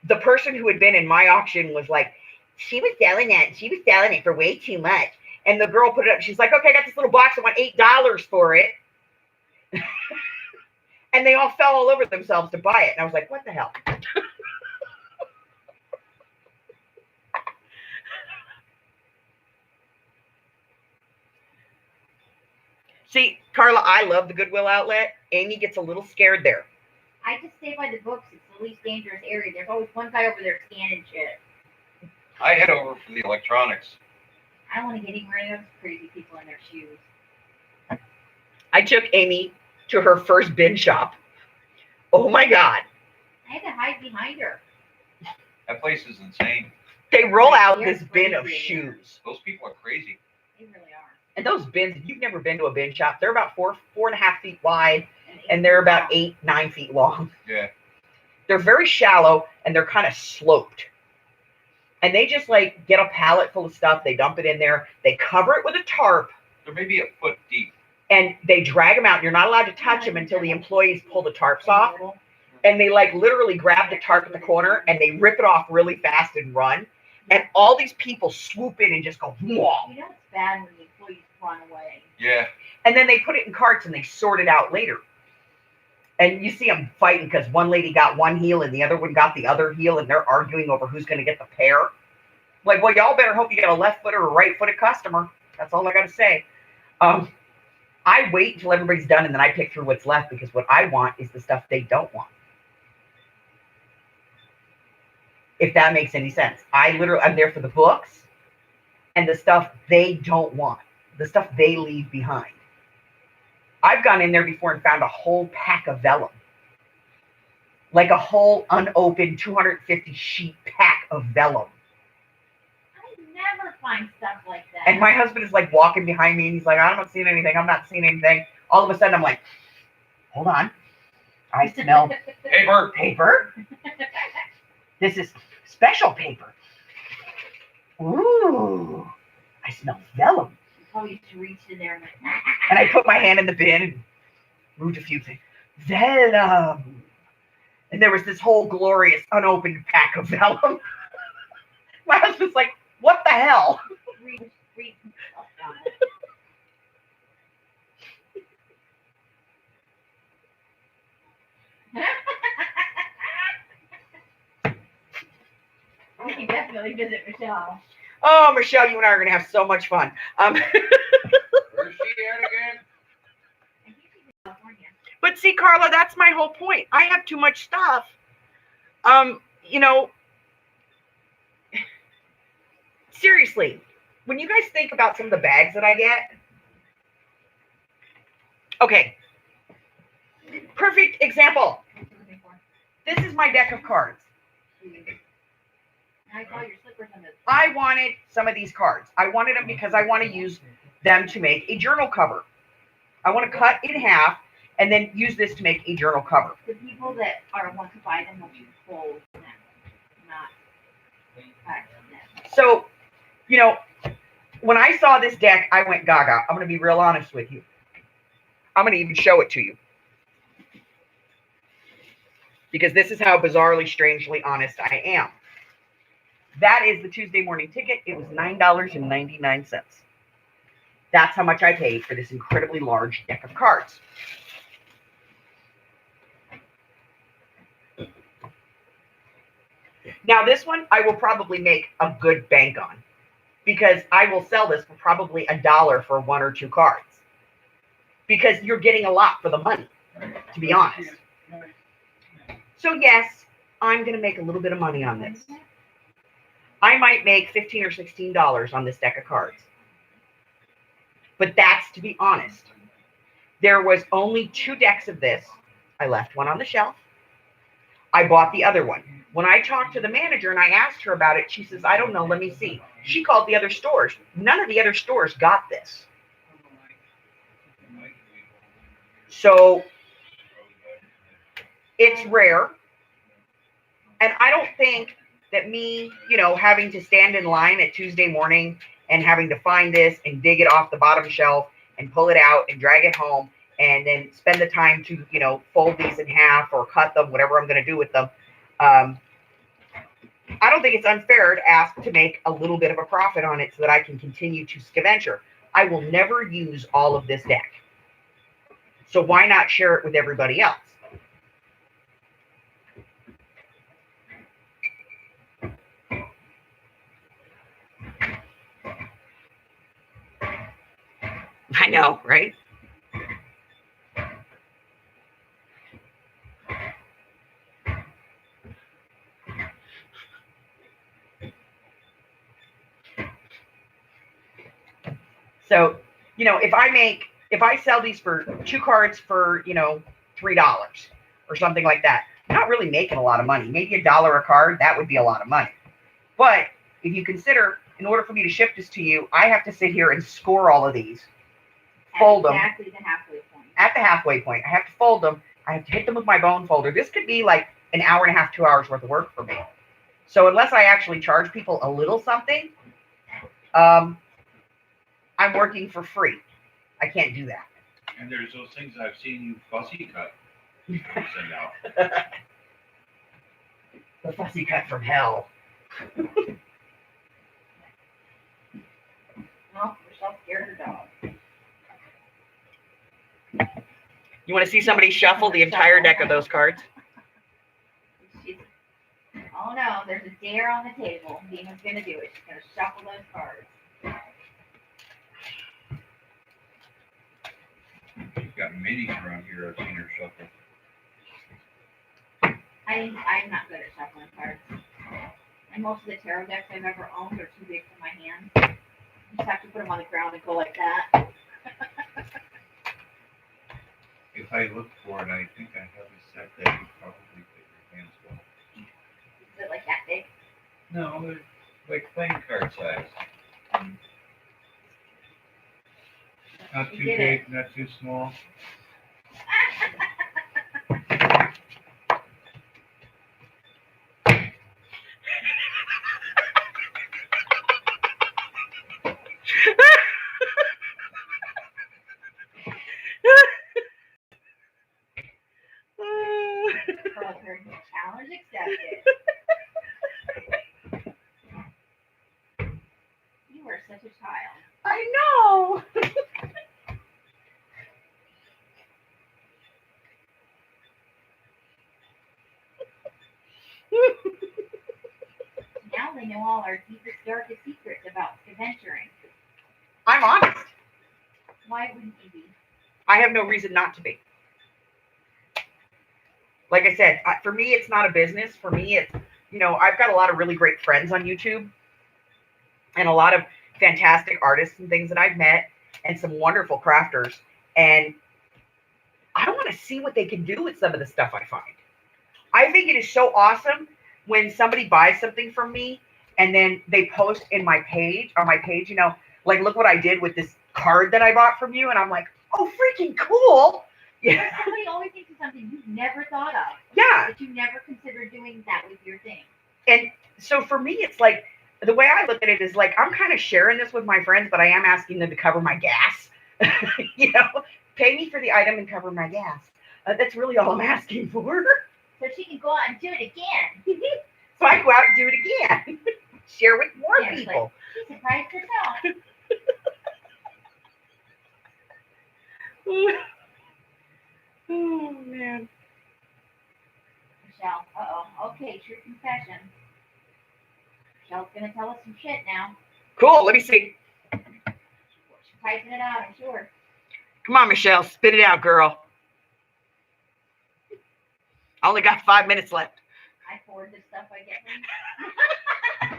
the person who had been in my auction was like, she was selling that and she was selling it for way too much. And the girl put it up. She's like, okay, I got this little box. I want $8 for it. And they all fell all over themselves to buy it. And I was like, what the hell? See, Carla, I love the Goodwill outlet. Amy gets a little scared there. I just stay by the books. It's the least dangerous area. There's always one guy over there scanning shit. I head over for the electronics. I don't want to get any rid of those crazy people in their shoes. I took Amy to her first bin shop. Oh my God. I had to hide behind her. That place is insane. They roll out They're this bin of crazy. shoes. Those people are crazy. They really are. And those bins, if you've never been to a bin shop, they're about 4.5 feet wide, and they're about 8-9 feet long. Yeah. They're very shallow, and they're kind of sloped. And they just like get a pallet full of stuff. They dump it in there. They cover it with a tarp. They're maybe a foot deep. And they drag them out. You're not allowed to touch them until the employees pull the tarps off. And they like literally grab the tarp at the corner and they rip it off really fast and run. And all these people swoop in and just go, whoa. You know it's bad when the employees run away. Yeah. And then they put it in carts and they sort it out later. And you see them fighting because one lady got one heel and the other one got the other heel, and they're arguing over who's going to get the pair. Like, well, y'all better hope you get a left foot or a right footed customer. That's all I got to say. I wait until everybody's done and then I pick through what's left, because what I want is the stuff they don't want. If that makes any sense. I'm there for the books and the stuff they don't want, the stuff they leave behind. I've gone in there before and found a whole pack of vellum, like a whole unopened 250 sheet pack of vellum. I never find stuff like that. And my husband is like walking behind me and he's like, I'm not seeing anything. I'm not seeing anything. All of a sudden I'm like, hold on. I smell paper. This is special paper. Ooh, I smell vellum. You probably used to reach in there and like, And I put my hand in the bin and moved a few things. Vellum. And there was this whole glorious unopened pack of vellum. My husband's like, what the hell? reach stuff down it. We can definitely visit Michelle. Oh, Michelle, you and I are going to have so much fun. Where's she at again? I think she's in California. But see, Carla, that's my whole point. I have too much stuff. You know, seriously, when you guys think about some of the bags that I get, okay, perfect example. This is my deck of cards. I saw your slippers on this. I wanted some of these cards. I wanted them because I want to use them to make a journal cover. I want to cut in half and then use this to make a journal cover. The people that want to buy them want you to fold them, not pack them. So, you know, when I saw this deck, I went gaga. I'm going to be real honest with you. I'm going to even show it to you, because this is how bizarrely, strangely honest I am. That is the Tuesday morning ticket. It was $9.99. That's how much I paid for this incredibly large deck of cards. Now, this one I will probably make a good bank on because I will sell this for probably $1 for 1 or 2 cards because you're getting a lot for the money, to be honest. So, yes, I'm going to make a little bit of money on this. I might make $15 or $16 on this deck of cards. But that's to be honest. There was only 2 decks of this. I left one on the shelf. I bought the other one. When I talked to the manager and I asked her about it, she says, I don't know, let me see. She called the other stores. None of the other stores got this. So it's rare. And I don't think that me, having to stand in line at Tuesday morning and having to find this and dig it off the bottom shelf and pull it out and drag it home and then spend the time to, fold these in half or cut them, whatever I'm going to do with them. I don't think it's unfair to ask to make a little bit of a profit on it so that I can continue to scavenger. I will never use all of this deck. So why not share it with everybody else? I know, right? So, if I sell these for 2 cards for, $3 or something like that, I'm not really making a lot of money. Maybe $1 a card, that would be a lot of money. But if you consider, in order for me to ship this to you, I have to sit here and score all of these, fold them. Exactly the halfway point. At the halfway point. I have to fold them. I have to hit them with my bone folder. This could be like an hour and a half, 2 hours worth of work for me. So unless I actually charge people a little something, I'm working for free. I can't do that. And there's those things I've seen you fussy cut. Send out. The fussy cut from hell. Well, Michelle's scared her dog. You want to see somebody shuffle the entire deck of those cards? Oh no, there's a dare on the table. Dina's going to do it. She's going to shuffle those cards. She's got minis around here. I've seen her shuffle. I'm not good at shuffling cards. And most of the tarot decks I've ever owned are too big for my hands. You just have to put them on the ground and go like that. If I look for it, I think I have a set that would probably fit your hands well. Is it like that big? No, they're like playing card size. Not too big, not too small. Challenge accepted. You are such a child. I know. Now they know all our deepest, darkest secrets about adventuring. I'm honest. Why wouldn't you be? I have no reason not to be. Like I said, for me, it's not a business. For me, it's, I've got a lot of really great friends on YouTube and a lot of fantastic artists and things that I've met and some wonderful crafters. And I want to see what they can do with some of the stuff I find. I think it is so awesome when somebody buys something from me and then they post on my page, like, look what I did with this card that I bought from you. And I'm like, oh, freaking cool. Yeah. Somebody always thinks of something you've never thought of. Yeah. But you never considered doing that with your thing. And so for me, it's like, the way I look at it is like, I'm kind of sharing this with my friends, but I am asking them to cover my gas. Pay me for the item and cover my gas. That's really all I'm asking for. So she can go out and do it again. So I go out and do it again. Share with more people. She surprised herself. Oh, man. Michelle, okay, true confession. Michelle's gonna tell us some shit now. Cool. Let me see. She's typing it out, I'm sure. Come on, Michelle. Spit it out, girl. I only got 5 minutes left. I forward the stuff I get from you.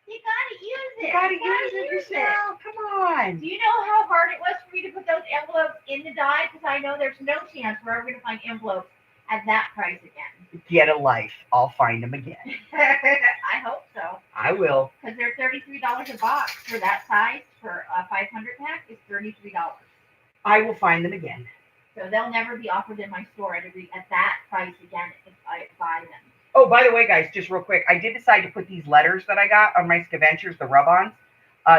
You gotta use it. You gotta use it, Michelle. Come on. Do you know how hard it was for me to put those envelopes in the die? Because I know there's no chance we're ever going to find envelopes at that price again. Get a life. I'll find them again. I hope so. I will. Because they're $33 a box for that size. For a 500 pack is $33. I will find them again. So they'll never be offered in my store at that price again if I buy them. Oh, by the way, guys, just real quick, I did decide to put these letters that I got on my Scavengers, the rub-ons.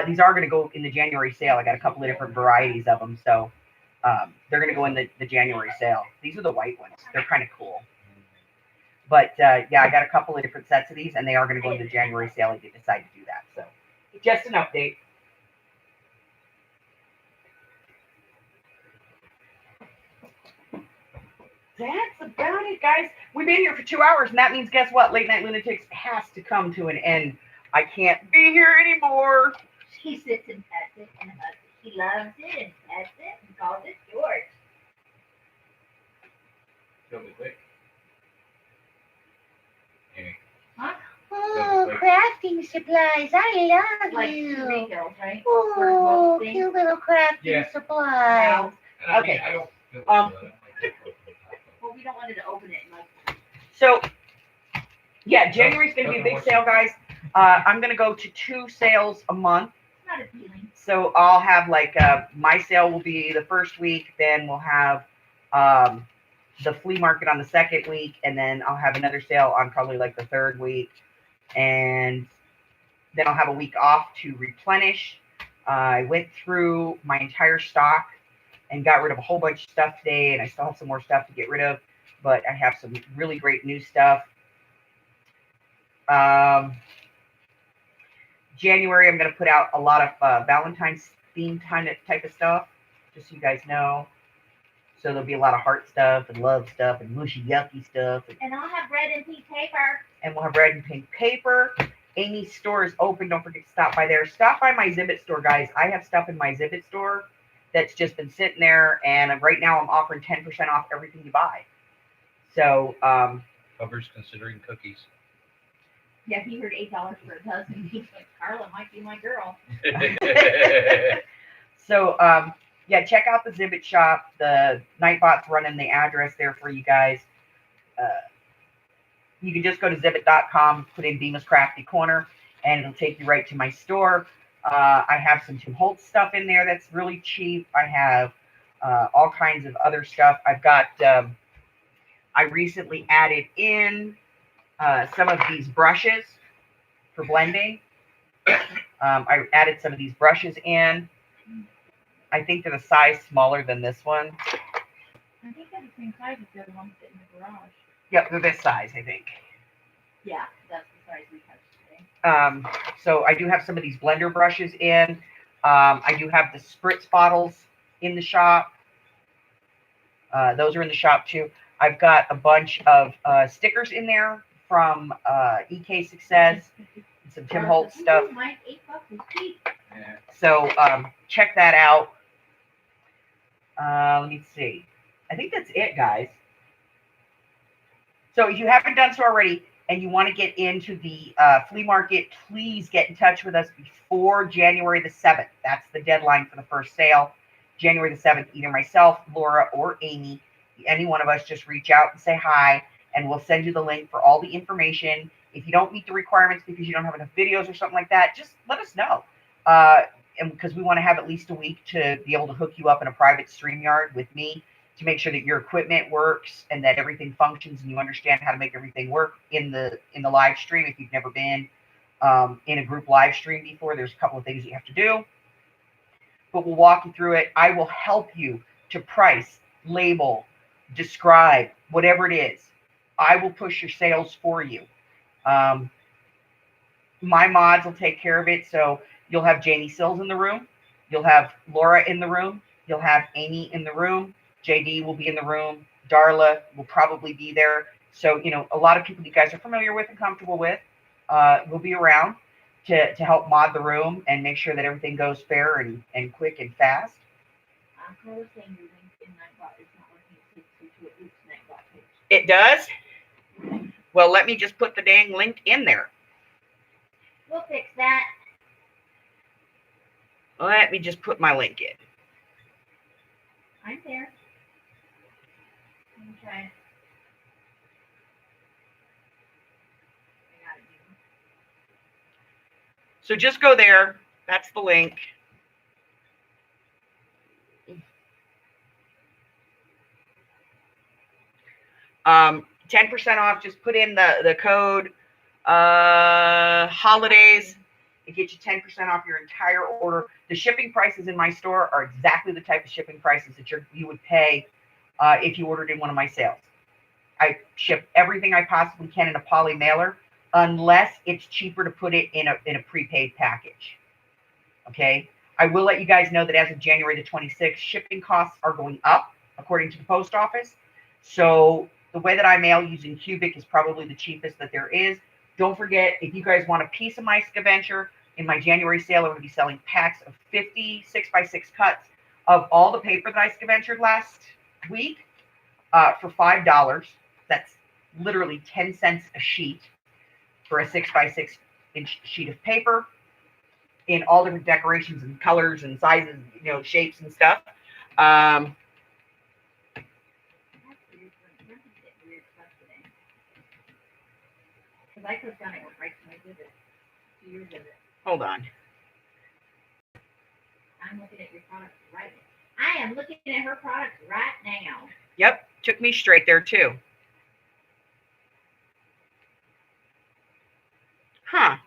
These are going to go in the January sale. I got a couple of different varieties of them, so they're going to go in the January sale. These are the white ones. They're kind of cool. But, yeah, I got a couple of different sets of these, and they are going to go in the January sale. I did decide to do that. So, just an update. That's about it, guys. We've been here for 2 hours, and that means, guess what? Late Night Lunatics has to come to an end. I can't be here anymore. She sits and pets it and hugs it. She loves it and pets it and calls it George. Tell me quick. Anyway. Huh? Oh, crafting supplies. I love Like you. refills, right? Oh, For most cute little crafting Yeah. supplies. Okay. I don't Well, we don't want it to open it and like. So, yeah, January's going to be a big sale, guys. I'm going to go to 2 sales a month. It's not appealing. So I'll have like my sale will be the first week, then we'll have the flea market on the second week, and then I'll have another sale on probably like the third week, and then I'll have a week off to replenish. I went through my entire stock and got rid of a whole bunch of stuff today, and I still have some more stuff to get rid of, but I have some really great new stuff. January, I'm going to put out a lot of Valentine's theme type of stuff, just so you guys know. So there'll be a lot of heart stuff and love stuff and mushy yucky stuff. And I'll have red and pink paper. And we'll have red and pink paper. Amy's store is open. Don't forget to stop by there. Stop by my Zibbit store, guys. I have stuff in my Zibbit store that's just been sitting there. And right now I'm offering 10% off everything you buy. So, Covers considering cookies. Yeah, he heard $8 for a dozen. He's like, Carla might be my girl. So, yeah, check out the Zibbit shop. The Nightbot's running the address there for you guys. You can just go to Zibbit.com, put in Bemis Crafty Corner, and it'll take you right to my store. I have some Tim Holtz stuff in there that's really cheap. I have all kinds of other stuff. I've got, I recently added in some of these brushes for blending. I added some of these brushes in. I think they're the size smaller than this one. I think they're the same size as the other ones that in the garage. Yep, they're this size, I think. Yeah, that's the size we have today. So I do have some of these blender brushes in. I do have the spritz bottles in the shop. Those are in the shop too. I've got a bunch of stickers in there from EK Success, and some Tim Holtz stuff. Mike, $8 is cheap. Yeah. So check that out. Let me see. I think that's it, guys. So if you haven't done so already and you want to get into the flea market, please get in touch with us before January the 7th. That's the deadline for the first sale. January the 7th, either myself, Laura, or Amy, any one of us, just reach out and say hi, and we'll send you the link for all the information. If you don't meet the requirements because you don't have enough videos or something like that, just let us know. And because we want to have at least a week to be able to hook you up in a private StreamYard with me to make sure that your equipment works and that everything functions and you understand how to make everything work in the live stream. If you've never been in a group live stream before, there's a couple of things you have to do. But we'll walk you through it. I will help you to price, label, describe, whatever it is. I will push your sales for you. My mods will take care of it. So you'll have Janie Sills in the room. You'll have Laura in the room. You'll have Amy in the room. JD will be in the room. Darla will probably be there. So, you know, a lot of people you guys are familiar with and comfortable with will be around. to help mod the room and make sure that everything goes fair and quick and fast. I was saying your LinkedIn Nightbot is not working. It takes you to a Oops Nightbot page. It does? Well, let me just put the dang link in there. We'll fix that. Let me just put my link in. I'm there. Let me try it. I got it. So just go there. That's the link. Um, 10% off. Just put in the code holidays. It gets you 10% off your entire order. The shipping prices in my store are exactly the type of shipping prices that you would pay if you ordered in one of my sales. I ship everything I possibly can in a poly mailer, unless it's cheaper to put it in a prepaid package. Okay. I will let you guys know that as of January the 26th, shipping costs are going up according to the post office. So the way that I mail using Cubic is probably the cheapest that there is. Don't forget, if you guys want a piece of my scaventure, in my January sale, I'm going to be selling packs of 50 6x6 cuts of all the paper that I scaventured last week for $5. That's literally 10 cents a sheet for a 6x6 inch sheet of paper in all different decorations and colors and sizes, shapes and stuff. That's weird. We're getting weird stuff today. Because I clicked on it right to my visit. To your visit. Hold on. I'm looking at your products right now. I am looking at her products right now. Yep, took me straight there too. Huh.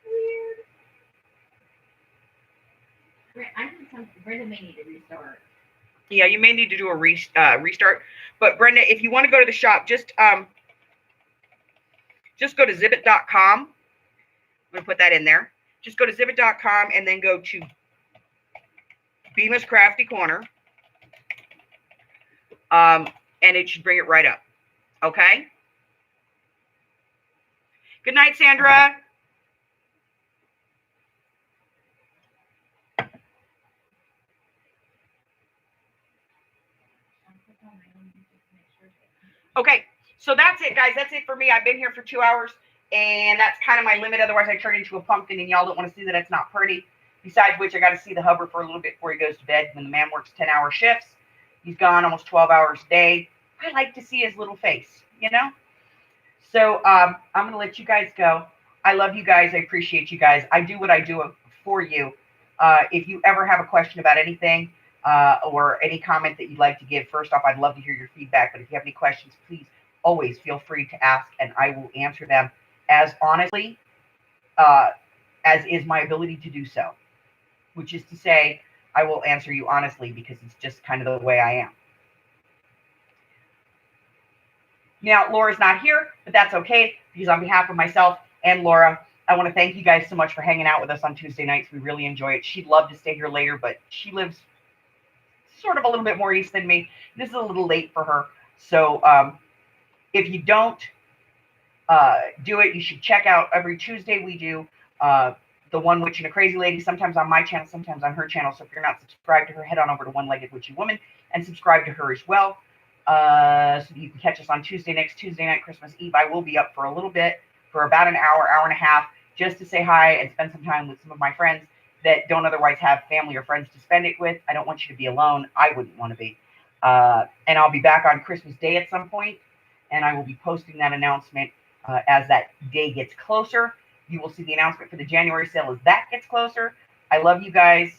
Weird. I think Brenda may need to restart. Yeah, you may need to do a restart. But Brenda, if you want to go to the shop, just go to Zibbit.com. I'm going to put that in there. Just go to Zibbit.com and then go to Bemis Crafty Corner. And it should bring it right up. Okay? Good night, Sandra. Okay, so that's it, guys. That's it for me. I've been here for 2 hours, and that's kind of my limit. Otherwise, I turn into a pumpkin, and y'all don't want to see that. It's not pretty. Besides which, I got to see the hubber for a little bit before he goes to bed. When the man works 10-hour shifts, he's gone almost 12 hours a day. I like to see his little face, So I'm going to let you guys go. I love you guys. I appreciate you guys. I do what I do for you. If you ever have a question about anything or any comment that you'd like to give, first off, I'd love to hear your feedback. But if you have any questions, please always feel free to ask, and I will answer them as honestly as is my ability to do so, which is to say, I will answer you honestly because it's just kind of the way I am. Now, Laura's not here, but that's okay, because on behalf of myself and Laura, I want to thank you guys so much for hanging out with us on Tuesday nights. We really enjoy it. She'd love to stay here later, but she lives sort of a little bit more east than me. This is a little late for her. So if you don't do it, you should check out every Tuesday we do the One Witch and a Crazy Lady, sometimes on my channel, sometimes on her channel. So if you're not subscribed to her, head on over to One-Legged Witchy Woman and subscribe to her as well. So you can catch us on next Tuesday night, Christmas Eve. I will be up for a little bit, for about an hour, hour and a half, just to say hi and spend some time with some of my friends that don't otherwise have family or friends to spend it with. I don't want you to be alone. I wouldn't want to be. And I'll be back on Christmas Day at some point, and I will be posting that announcement as that day gets closer. You will see the announcement for the January sale as that gets closer. I love you guys.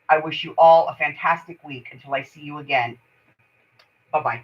I wish you all a fantastic week until I see you again. Bye-bye.